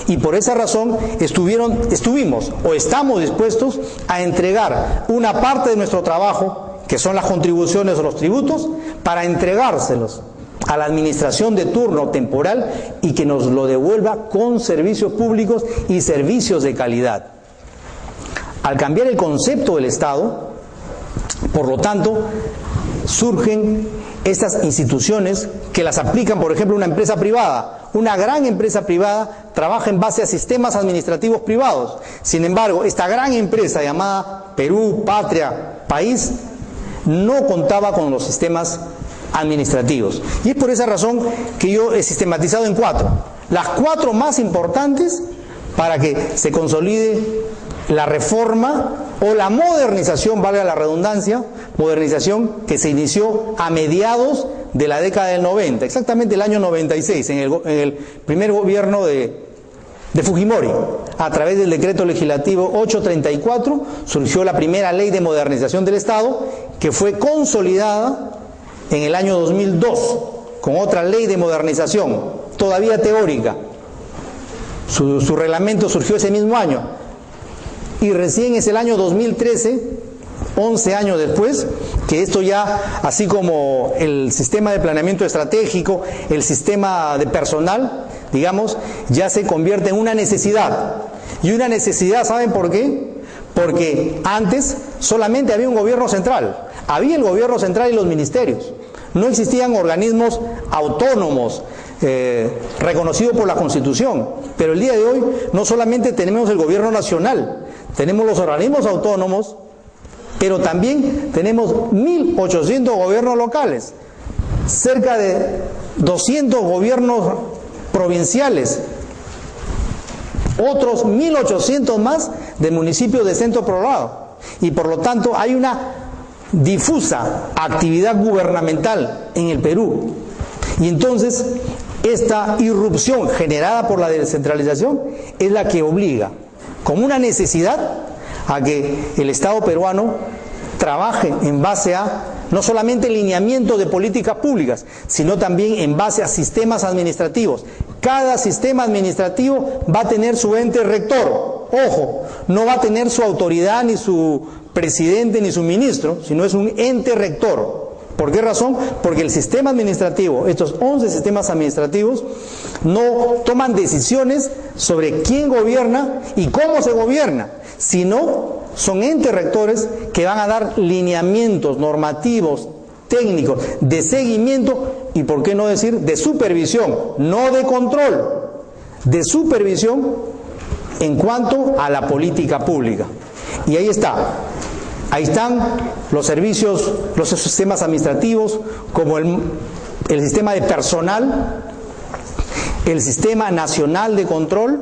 Y por esa razón estuvimos o estamos dispuestos a entregar una parte de nuestro trabajo, que son las contribuciones o los tributos, para entregárselos a la administración de turno temporal y que nos lo devuelva con servicios públicos y servicios de calidad. Al cambiar el concepto del Estado, por lo tanto, surgen estas instituciones que las aplican, por ejemplo, una empresa privada. Una gran empresa privada trabaja en base a sistemas administrativos privados. Sin embargo, esta gran empresa llamada Perú, Patria, País, no contaba con los sistemas administrativos. Y es por esa razón que yo he sistematizado en 4. Las 4 más importantes para que se consolide la reforma o la modernización, valga la redundancia, modernización que se inició a mediados de la década del 90, exactamente el año 96, en el primer gobierno de Fujimori. A través del decreto legislativo 834 surgió la primera ley de modernización del Estado, que fue consolidada en el año 2002 con otra ley de modernización, todavía teórica. Su reglamento surgió ese mismo año. Y recién es el año 2013, 11 años después, que esto ya, así como el sistema de planeamiento estratégico, el sistema de personal, digamos, ya se convierte en una necesidad. Y una necesidad, ¿saben por qué? Porque antes solamente había un gobierno central. Había el gobierno central y los ministerios. No existían organismos autónomos reconocidos por la Constitución. Pero el día de hoy no solamente tenemos el gobierno nacional, tenemos los organismos autónomos, pero también tenemos 1.800 gobiernos locales, cerca de 200 gobiernos provinciales, otros 1.800 más de municipios de centro poblado. Y por lo tanto hay una difusa actividad gubernamental en el Perú. Y entonces esta irrupción generada por la descentralización es la que obliga, como una necesidad, a que el Estado peruano trabaje en base a no solamente lineamientos de políticas públicas, sino también en base a sistemas administrativos. Cada sistema administrativo va a tener su ente rector. Ojo, no va a tener su autoridad, ni su presidente, ni su ministro, sino es un ente rector. ¿Por qué razón? Porque el sistema administrativo, estos 11 sistemas administrativos, no toman decisiones sobre quién gobierna y cómo se gobierna, sino son entes rectores que van a dar lineamientos normativos, técnicos, de seguimiento y, por qué no decir, de supervisión, no de control, de supervisión en cuanto a la política pública. Y ahí está. Ahí están los servicios, los sistemas administrativos, como el sistema de personal, el sistema nacional de control,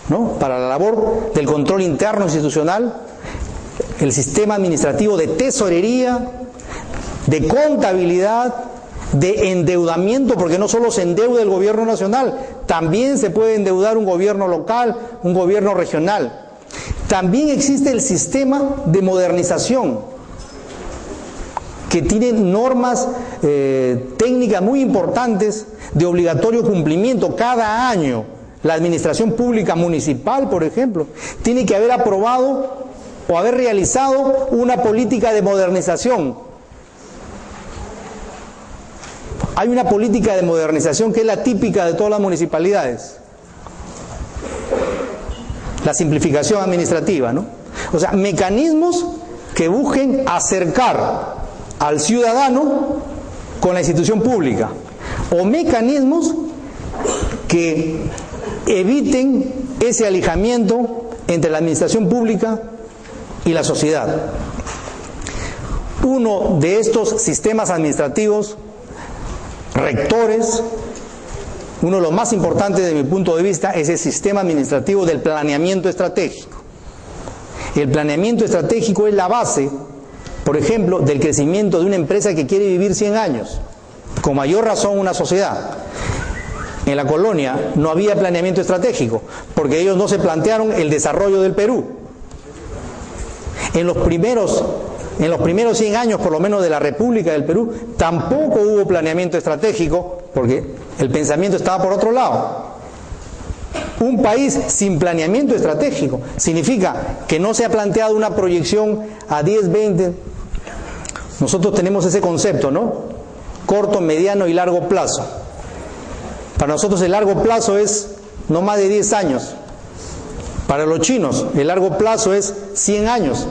¿no?, para la labor del control interno institucional, el sistema administrativo de tesorería, de contabilidad, de endeudamiento, porque no solo se endeuda el gobierno nacional, también se puede endeudar un gobierno local, un gobierno regional. También existe el sistema de modernización, que tiene normas técnicas muy importantes de obligatorio cumplimiento. Cada año la administración pública municipal, por ejemplo, tiene que haber aprobado o haber realizado una política de modernización. Hay una política de modernización que es la típica de todas las municipalidades. La simplificación administrativa, ¿no? O sea, mecanismos que busquen acercar al ciudadano con la institución pública, o mecanismos que eviten ese alejamiento entre la administración pública y la sociedad. Uno de estos sistemas administrativos rectores, uno de los más importantes desde mi punto de vista, es el sistema administrativo del planeamiento estratégico. El planeamiento estratégico es la base, por ejemplo, del crecimiento de una empresa que quiere vivir 100 años, con mayor razón una sociedad. En la colonia no había planeamiento estratégico, porque ellos no se plantearon el desarrollo del Perú. En los primeros 100 años, por lo menos, de la República del Perú, tampoco hubo planeamiento estratégico, porque el pensamiento estaba por otro lado. Un país sin planeamiento estratégico significa que no se ha planteado una proyección a 10, 20. Nosotros tenemos ese concepto, ¿no? Corto, mediano y largo plazo. Para nosotros el largo plazo es no más de 10 años. Para los chinos el largo plazo es 100 años.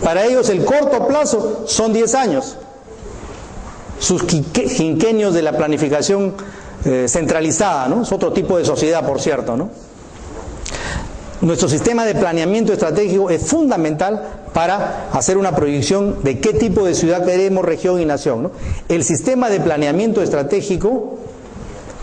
Para ellos el corto plazo son 10 años. Sus quinquenios de la planificación centralizada, ¿no? Es otro tipo de sociedad, por cierto, ¿no? Nuestro sistema de planeamiento estratégico es fundamental para hacer una proyección de qué tipo de ciudad queremos, región y nación, ¿no? El sistema de planeamiento estratégico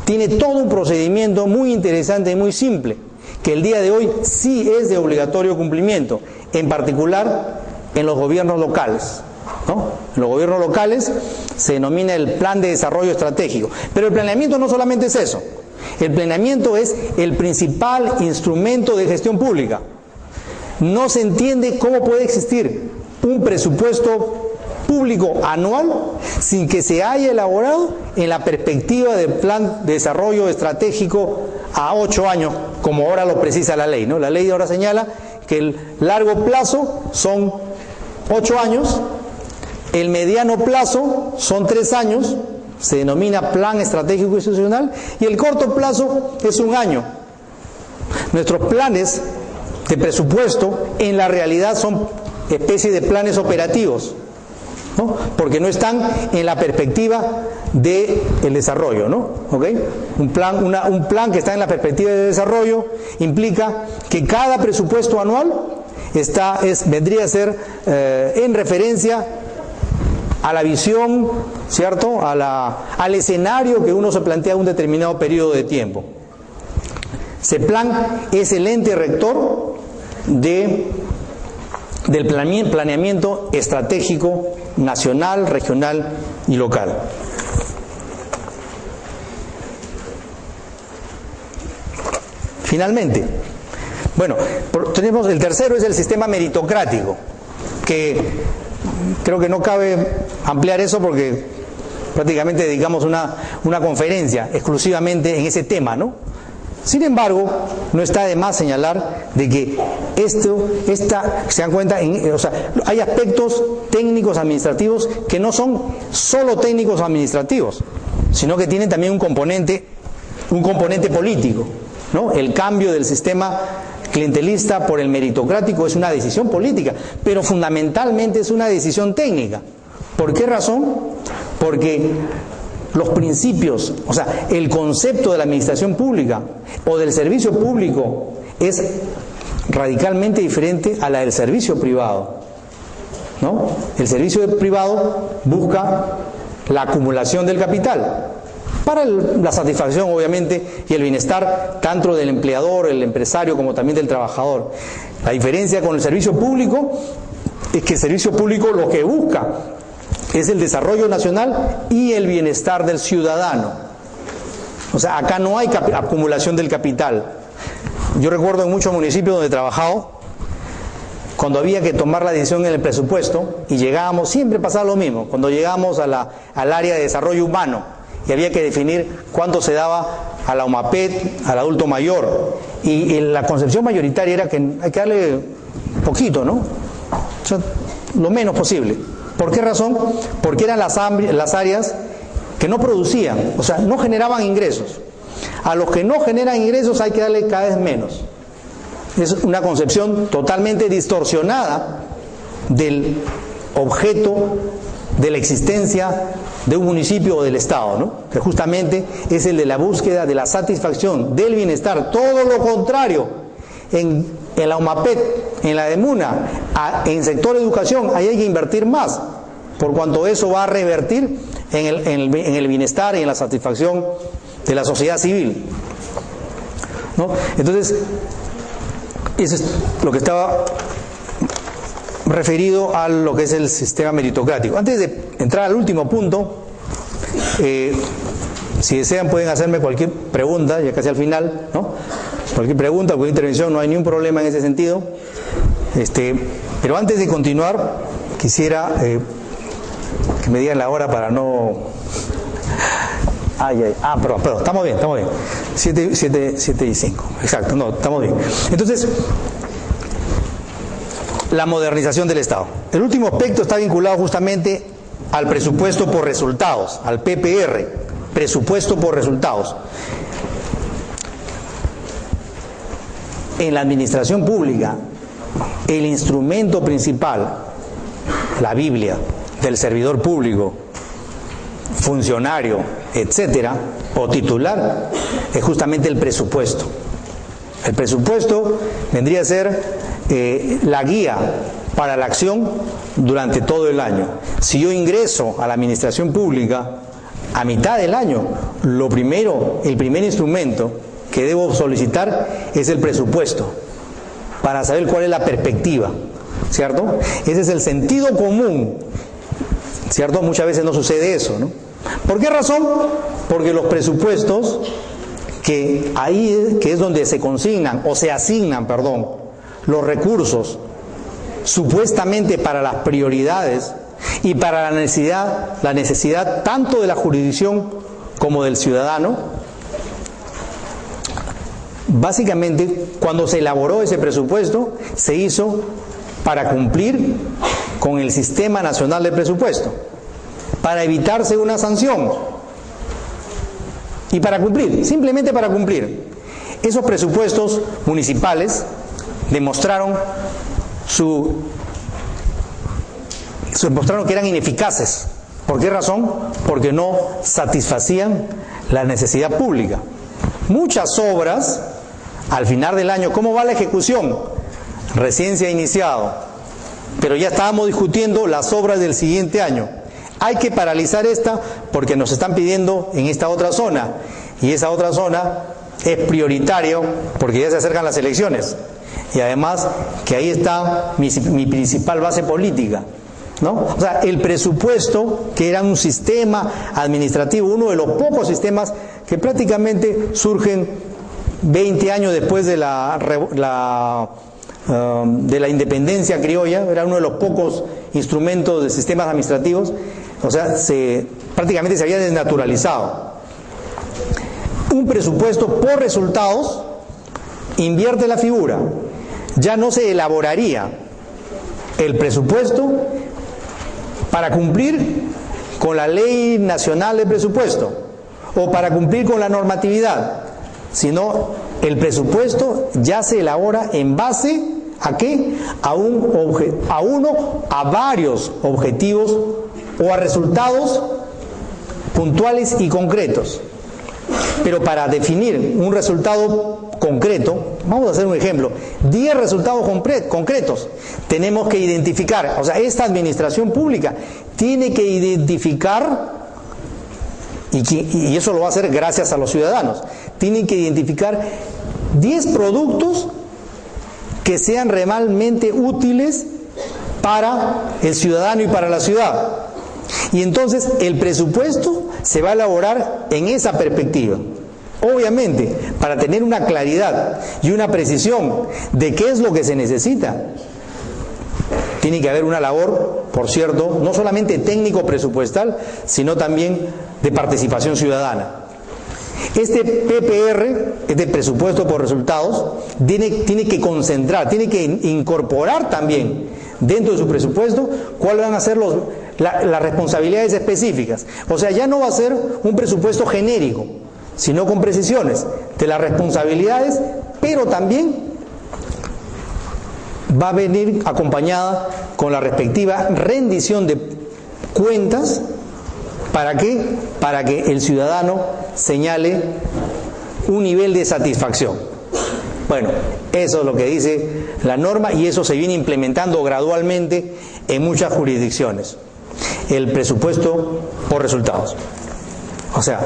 tiene todo un procedimiento muy interesante y muy simple, que el día de hoy sí es de obligatorio cumplimiento, en particular en los gobiernos locales, ¿no? En los gobiernos locales se denomina el plan de desarrollo estratégico. Pero el planeamiento no solamente es eso. El planeamiento es el principal instrumento de gestión pública. No se entiende cómo puede existir un presupuesto público anual sin que se haya elaborado en la perspectiva del plan de desarrollo estratégico a 8 años, como ahora lo precisa la ley, ¿no? La ley ahora señala que el largo plazo son 8 años, el mediano plazo son 3 años, se denomina plan estratégico institucional, y el corto plazo es 1 año. Nuestros planes de presupuesto en la realidad son especie de planes operativos, ¿no? Porque no están en la perspectiva del desarrollo, ¿no? ¿Okay? Un plan que está en la perspectiva de desarrollo implica que cada presupuesto anual vendría a ser en referencia a la visión, ¿cierto? Al escenario que uno se plantea en un determinado periodo de tiempo. Ese plan es el ente rector del planeamiento estratégico nacional, regional y local. Finalmente, bueno, tenemos el tercero, es el sistema meritocrático, que creo que no cabe ampliar eso porque prácticamente dedicamos una conferencia exclusivamente en ese tema, ¿no? Sin embargo, no está de más señalar de que se dan cuenta, o sea, hay aspectos técnicos administrativos que no son solo técnicos administrativos, sino que tienen también un componente político, ¿no? El cambio del sistema clientelista por el meritocrático es una decisión política, pero fundamentalmente es una decisión técnica. ¿Por qué razón? Porque los principios, o sea, el concepto de la administración pública o del servicio público es radicalmente diferente a la del servicio privado, ¿no? El servicio privado busca la acumulación del capital para la satisfacción, obviamente, y el bienestar tanto del empleador, el empresario, como también del trabajador. La diferencia con el servicio público es que el servicio público lo que busca es el desarrollo nacional y el bienestar del ciudadano. O sea, acá no hay acumulación del capital. Yo recuerdo en muchos municipios donde he trabajado, cuando había que tomar la decisión en el presupuesto, y llegábamos, siempre pasaba lo mismo, cuando llegábamos al área de desarrollo humano, y había que definir cuánto se daba a la UMAPET, al adulto mayor, y la concepción mayoritaria era que hay que darle poquito, ¿no? O sea, lo menos posible. ¿Por qué razón? Porque eran las áreas que no producían, o sea, no generaban ingresos. A los que no generan ingresos hay que darle cada vez menos. Es una concepción totalmente distorsionada del objeto de la existencia de un municipio o del Estado, ¿no? Que justamente es el de la búsqueda de la satisfacción, del bienestar. Todo lo contrario, en la UMAPET, en la DEMUNA, en sector educación, ahí hay que invertir más, por cuanto eso va a revertir en el bienestar y en la satisfacción de la sociedad civil, ¿no? Entonces, eso es lo que estaba referido a lo que es el sistema meritocrático. Antes de entrar al último punto, si desean pueden hacerme cualquier pregunta, ya casi al final, ¿no? Cualquier pregunta, cualquier intervención, no hay ningún problema en ese sentido. Pero antes de continuar, quisiera que me digan la hora para no... Perdón, estamos bien. 7:05, exacto, no, estamos bien. Entonces, la modernización del Estado. El último aspecto está vinculado justamente al presupuesto por resultados, al PPR, presupuesto por resultados. En la administración pública, el instrumento principal, la Biblia, del servidor público, funcionario, etcétera, o titular, es justamente el presupuesto. El presupuesto vendría a ser la guía para la acción durante todo el año. Si yo ingreso a la administración pública a mitad del año, el primer instrumento que debo solicitar es el presupuesto, para saber cuál es la perspectiva, ¿cierto? Ese es el sentido común, ¿cierto? Muchas veces no sucede eso, ¿no? ¿Por qué razón? Porque los presupuestos, que es donde se consignan, o se asignan, los recursos supuestamente para las prioridades y para la necesidad tanto de la jurisdicción como del ciudadano. Básicamente, cuando se elaboró ese presupuesto, se hizo para cumplir con el Sistema Nacional de Presupuesto, para evitarse una sanción y para cumplir, simplemente para cumplir. Esos presupuestos municipales demostraron que eran ineficaces. ¿Por qué razón? Porque no satisfacían la necesidad pública. Muchas obras, al final del año, ¿cómo va la ejecución? Recién se ha iniciado, pero ya estábamos discutiendo las obras del siguiente año. Hay que paralizar esta porque nos están pidiendo en esta otra zona, y esa otra zona es prioritario porque ya se acercan las elecciones, y además que ahí está mi principal base política, ¿no? O sea, el presupuesto, que era un sistema administrativo, uno de los pocos sistemas que prácticamente surgen 20 años después de la independencia criolla, era uno de los pocos instrumentos de sistemas administrativos, o sea, prácticamente se había desnaturalizado. Un presupuesto por resultados invierte la figura. Ya no se elaboraría el presupuesto para cumplir con la Ley Nacional de Presupuesto o para cumplir con la normatividad, sino el presupuesto ya se elabora en base ¿a qué? A varios objetivos o a resultados puntuales y concretos. Pero para definir un resultado concreto, vamos a hacer un ejemplo, 10 resultados concretos, tenemos que identificar, o sea, esta administración pública tiene que identificar, y eso lo va a hacer gracias a los ciudadanos, tienen que identificar 10 productos que sean realmente útiles para el ciudadano y para la ciudad. Y entonces el presupuesto se va a elaborar en esa perspectiva. Obviamente, para tener una claridad y una precisión de qué es lo que se necesita, tiene que haber una labor, por cierto, no solamente técnico-presupuestal, sino también de participación ciudadana. Este PPR, este presupuesto por resultados, tiene que concentrar, tiene que incorporar también dentro de su presupuesto cuáles van a ser las responsabilidades específicas. O sea, ya no va a ser un presupuesto genérico, sino con precisiones de las responsabilidades, pero también va a venir acompañada con la respectiva rendición de cuentas. ¿Para qué? Para que el ciudadano señale un nivel de satisfacción. Bueno, eso es lo que dice la norma y eso se viene implementando gradualmente en muchas jurisdicciones. El presupuesto por resultados. O sea,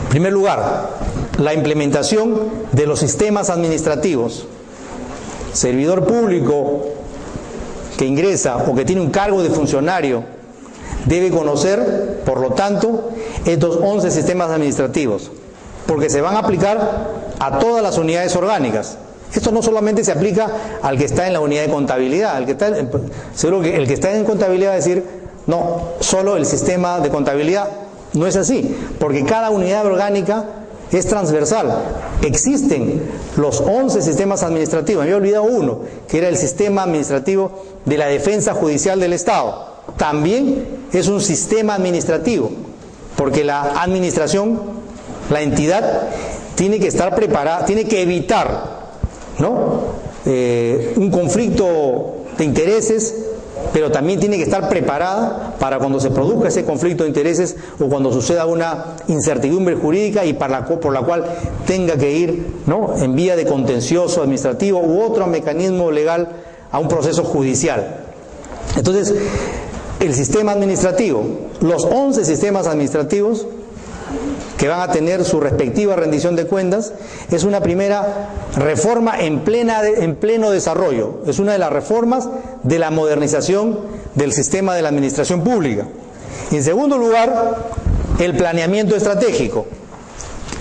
en primer lugar, la implementación de los sistemas administrativos. Servidor público que ingresa o que tiene un cargo de funcionario debe conocer, por lo tanto, estos 11 sistemas administrativos, porque se van a aplicar a todas las unidades orgánicas. Esto no solamente se aplica al que está en la unidad de contabilidad, seguro que el que está en contabilidad va a decir, no, solo el sistema de contabilidad. No es así, porque cada unidad orgánica es transversal. Existen los 11 sistemas administrativos. Me había olvidado uno, que era el sistema administrativo de la defensa judicial del Estado. También es un sistema administrativo, porque la administración, la entidad, tiene que estar preparada, tiene que evitar, ¿no?, un conflicto de intereses, pero también tiene que estar preparada para cuando se produzca ese conflicto de intereses o cuando suceda una incertidumbre jurídica y por la cual tenga que ir, ¿no?, en vía de contencioso administrativo u otro mecanismo legal a un proceso judicial. Entonces, el sistema administrativo, los 11 sistemas administrativos que van a tener su respectiva rendición de cuentas, es una primera reforma en pleno desarrollo. Es una de las reformas de la modernización del sistema de la administración pública. Y en segundo lugar, el planeamiento estratégico.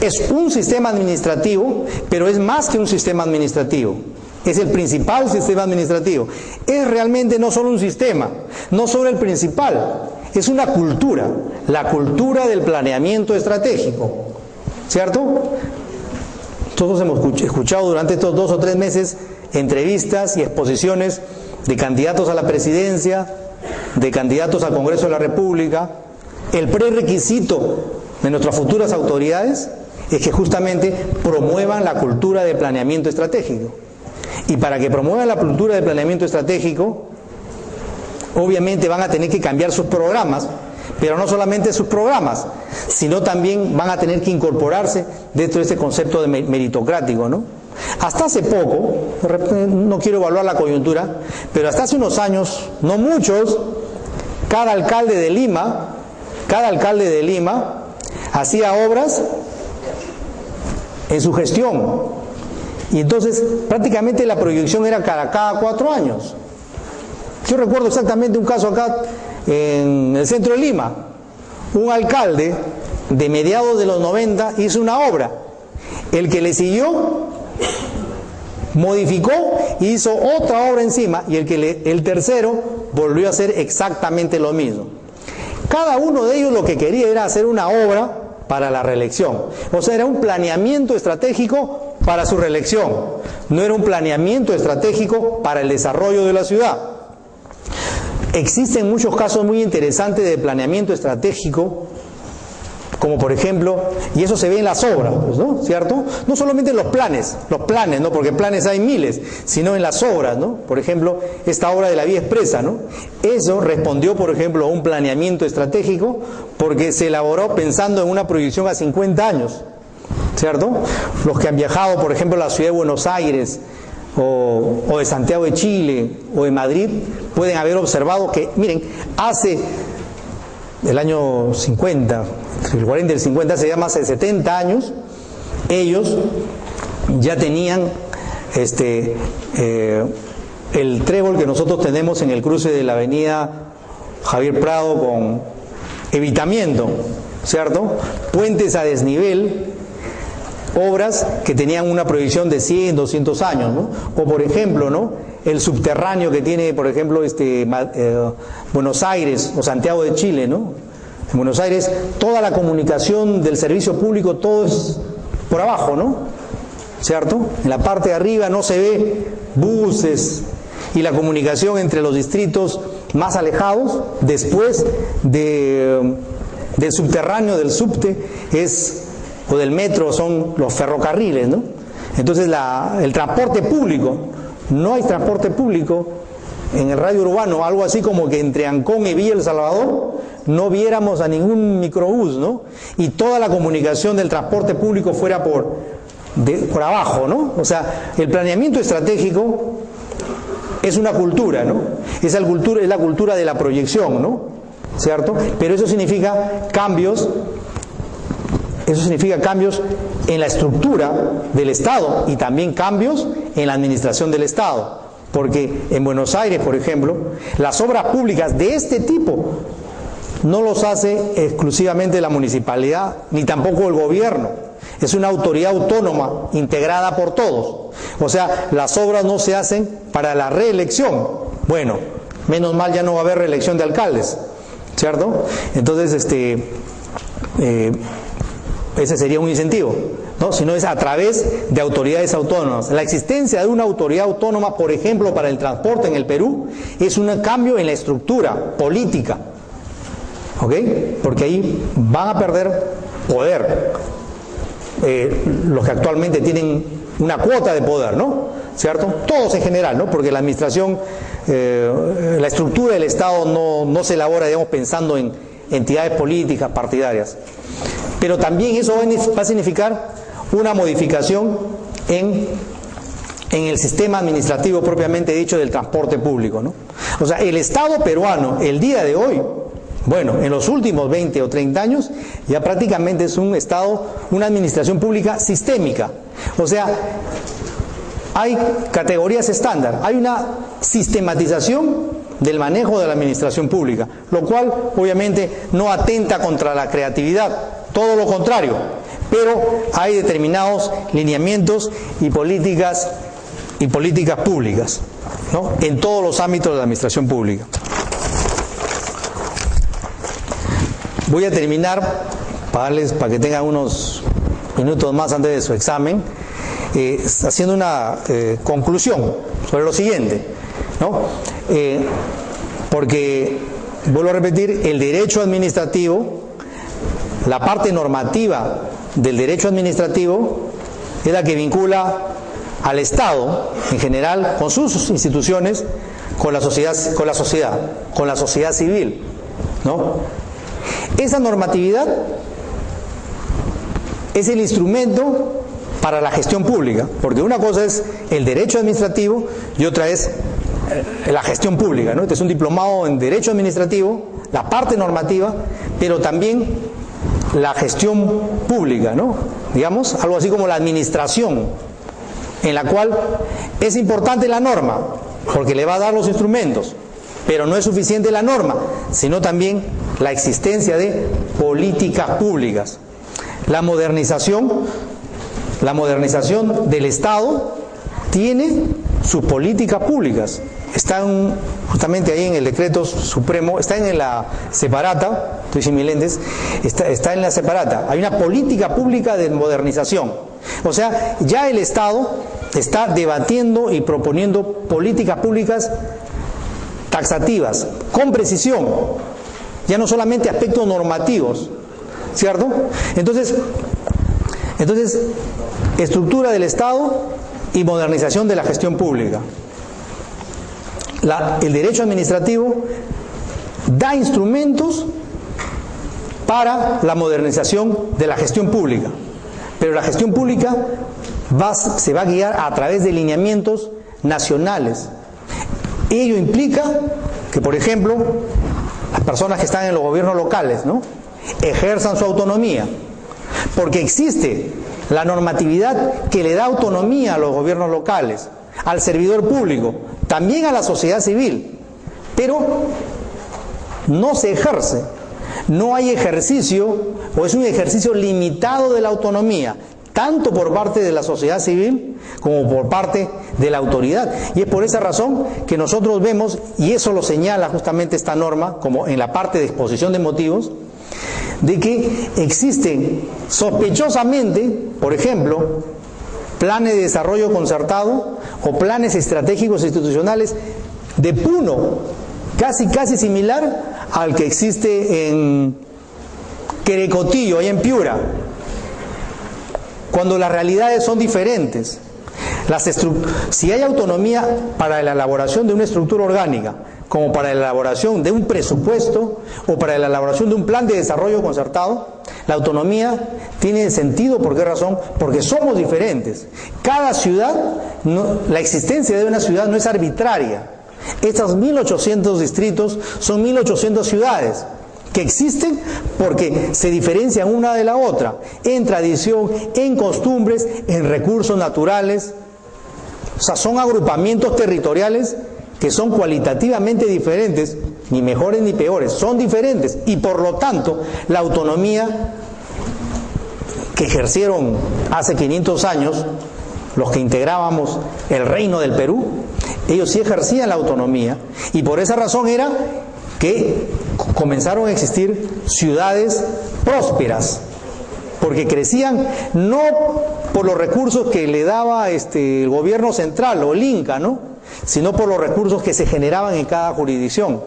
Es un sistema administrativo, pero es más que un sistema administrativo. Es el principal sistema administrativo. Es realmente no solo un sistema, no solo el principal, es una cultura, la cultura del planeamiento estratégico, ¿cierto? Todos hemos escuchado durante estos 2 o 3 meses entrevistas y exposiciones de candidatos a la presidencia, de candidatos al Congreso de la República. El prerequisito de nuestras futuras autoridades es que justamente promuevan la cultura de planeamiento estratégico. Y para que promuevan la cultura de planeamiento estratégico, obviamente van a tener que cambiar sus programas, pero no solamente sus programas, sino también van a tener que incorporarse dentro de ese concepto de meritocrático, ¿no? Hasta hace poco, no quiero evaluar la coyuntura, pero hasta hace unos años, no muchos, cada alcalde de Lima hacía obras en su gestión. Y entonces prácticamente la proyección era cada 4 años. Yo recuerdo exactamente un caso acá en el centro de Lima. Un alcalde de mediados de los 90 hizo una obra. El que le siguió modificó y hizo otra obra encima, y el tercero volvió a hacer exactamente lo mismo. Cada uno de ellos lo que quería era hacer una obra para la reelección. O sea, era un planeamiento estratégico para su reelección. No era un planeamiento estratégico para el desarrollo de la ciudad. Existen muchos casos muy interesantes de planeamiento estratégico, como por ejemplo, y eso se ve en las obras, pues, ¿no? ¿Cierto? No solamente en los planes, ¿no? Porque planes hay miles, sino en las obras, ¿no? Por ejemplo, esta obra de la vía expresa, ¿no? Eso respondió, por ejemplo, a un planeamiento estratégico porque se elaboró pensando en una proyección a 50 años, ¿cierto? Los que han viajado, por ejemplo, a la ciudad de Buenos Aires, o de Santiago de Chile, o de Madrid, pueden haber observado que, miren, hace el año 50, entre el 40 y el 50, hace ya más de 70 años, ellos ya tenían el trébol que nosotros tenemos en el cruce de la avenida Javier Prado con evitamiento, ¿cierto? Puentes a desnivel, obras que tenían una proyección de 100, 200 años, ¿no? O por ejemplo, ¿no?, el subterráneo que tiene, por ejemplo, Buenos Aires o Santiago de Chile, ¿no? En Buenos Aires toda la comunicación del servicio público, todo es por abajo, ¿no? ¿Cierto? En la parte de arriba no se ve buses y la comunicación entre los distritos más alejados, después del subterráneo, del subte, o del metro, son los ferrocarriles, ¿no? Entonces el transporte público, no hay transporte público en el radio urbano, algo así como que entre Ancón y Villa El Salvador no viéramos a ningún microbús, ¿no? Y toda la comunicación del transporte público fuera por abajo, ¿no? O sea, el planeamiento estratégico es una cultura, ¿no? Es la cultura de la proyección, ¿no? ¿Cierto? Pero eso significa cambios en la estructura del Estado y también cambios en la administración del Estado. Porque en Buenos Aires, por ejemplo, las obras públicas de este tipo no los hace exclusivamente la municipalidad, ni tampoco el gobierno. Es una autoridad autónoma integrada por todos. O sea, las obras no se hacen para la reelección. Bueno, menos mal ya no va a haber reelección de alcaldes, ¿cierto? Entonces, ese sería un incentivo, ¿no? Sino es a través de autoridades autónomas. La existencia de una autoridad autónoma, por ejemplo, para el transporte en el Perú, es un cambio en la estructura política, ¿ok? Porque ahí van a perder poder los que actualmente tienen una cuota de poder, ¿no? ¿Cierto? Todos en general, ¿no? Porque la administración, la estructura del Estado no se elabora, digamos, pensando en entidades políticas, partidarias. Pero también eso va a significar una modificación en el sistema administrativo propiamente dicho del transporte público, ¿no? O sea, el Estado peruano, el día de hoy, bueno, en los últimos 20 o 30 años, ya prácticamente es un Estado, una administración pública sistémica. O sea, hay categorías estándar, hay una sistematización del manejo de la administración pública, lo cual obviamente no atenta contra la creatividad, todo lo contrario, pero hay determinados lineamientos y políticas públicas, ¿no?, en todos los ámbitos de la administración pública. Voy a terminar, para que tengan unos minutos más antes de su examen, haciendo una conclusión sobre lo siguiente, ¿no? Porque, vuelvo a repetir, el derecho administrativo, la parte normativa del derecho administrativo, es la que vincula al Estado en general, con sus instituciones, con la sociedad civil, ¿no? Esa normatividad es el instrumento para la gestión pública, porque una cosa es el derecho administrativo y otra es la gestión pública, ¿no? Este es un diplomado en derecho administrativo, la parte normativa, pero también la gestión pública, ¿no? Digamos, algo así como la administración, en la cual es importante la norma, porque le va a dar los instrumentos, pero no es suficiente la norma, sino también la existencia de políticas públicas. La modernización del Estado tiene sus políticas públicas. Están justamente ahí en el decreto supremo, está en la separata, estoy sin mis lentes, está en la separata. Hay una política pública de modernización. O sea, ya el Estado está debatiendo y proponiendo políticas públicas taxativas, con precisión, ya no solamente aspectos normativos, ¿cierto? Entonces, estructura del Estado y modernización de la gestión pública. El derecho administrativo da instrumentos para la modernización de la gestión pública, pero la gestión pública se va a guiar a través de lineamientos nacionales. Ello implica que, por ejemplo, las personas que están en los gobiernos locales, ¿no?, ejerzan su autonomía, porque existe la normatividad que le da autonomía a los gobiernos locales, al servidor público, también a la sociedad civil, pero no se ejerce. No hay ejercicio, o es un ejercicio limitado de la autonomía, tanto por parte de la sociedad civil como por parte de la autoridad. Y es por esa razón que nosotros vemos, y eso lo señala justamente esta norma, como en la parte de exposición de motivos, de que existen sospechosamente, por ejemplo, planes de desarrollo concertado o planes estratégicos institucionales de Puno, casi similar al que existe en Querecotillo, ahí en Piura, cuando las realidades son diferentes. Si hay autonomía para la elaboración de una estructura orgánica, como para la elaboración de un presupuesto o para la elaboración de un plan de desarrollo concertado, la autonomía tiene sentido. ¿Por qué razón? Porque somos diferentes. Cada ciudad, la existencia de una ciudad no es arbitraria. Estos 1.800 distritos son 1.800 ciudades que existen porque se diferencian una de la otra, en tradición, en costumbres, en recursos naturales. O sea, son agrupamientos territoriales que son cualitativamente diferentes, ni mejores ni peores, son diferentes, y por lo tanto la autonomía que ejercieron hace 500 años los que integrábamos el Reino del Perú, ellos sí ejercían la autonomía, y por esa razón era que comenzaron a existir ciudades prósperas, porque crecían no por los recursos que le daba el gobierno central o el Inca, ¿no?, sino por los recursos que se generaban en cada jurisdicción.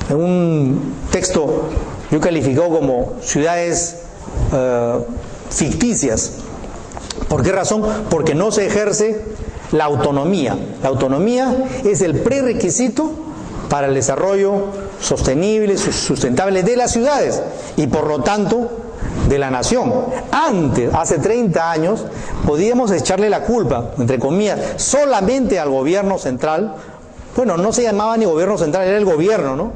En un texto yo calificó como ciudades ficticias. ¿Por qué razón? Porque no se ejerce la autonomía. La autonomía es el prerequisito para el desarrollo sostenible, sustentable de las ciudades y por lo tanto de la nación. Antes, hace 30 años, podíamos echarle la culpa, entre comillas, solamente al gobierno central. Bueno, no se llamaba ni gobierno central, era el gobierno, ¿no?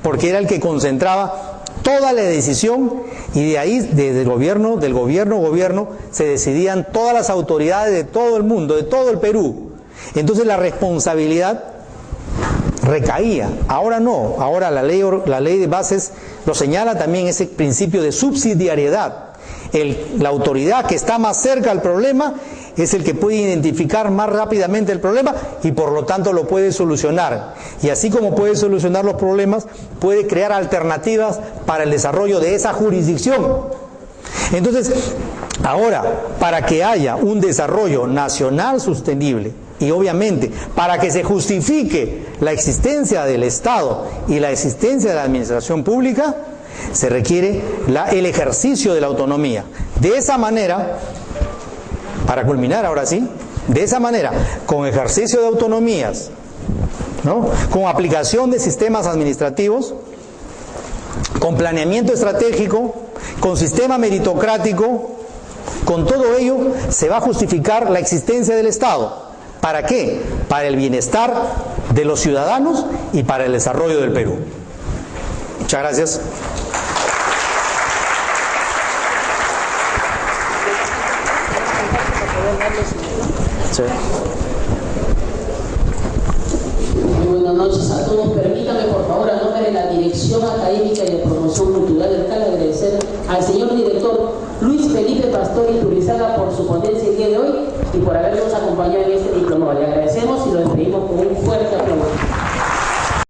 Porque era el que concentraba toda la decisión, y de ahí, desde el gobierno, del gobierno, se decidían todas las autoridades de todo el mundo, de todo el Perú. Entonces la responsabilidad recaía. Ahora no, ahora la ley de bases lo señala también, ese principio de subsidiariedad. La autoridad que está más cerca al problema es el que puede identificar más rápidamente el problema y por lo tanto lo puede solucionar. Y así como puede solucionar los problemas, puede crear alternativas para el desarrollo de esa jurisdicción. Entonces, ahora, para que haya un desarrollo nacional sostenible, y obviamente para que se justifique la existencia del Estado y la existencia de la administración pública, se requiere el ejercicio de la autonomía. De esa manera, para culminar ahora sí, de esa manera, con ejercicio de autonomías, ¿no?, con aplicación de sistemas administrativos, con planeamiento estratégico, con sistema meritocrático, con todo ello se va a justificar la existencia del Estado. ¿Para qué? Para el bienestar de los ciudadanos y para el desarrollo del Perú. Muchas gracias. Sí. Muy buenas noches a todos. Permítame, por favor, a nombre de la Dirección Académica y de Promoción Cultural del CAL, agradecer al señor director Luis Felipe Pastor Iturrizaga por su ponencia el día de hoy y por habernos acompañado en este diplomado. Le agradecemos y lo despedimos con un fuerte aplauso.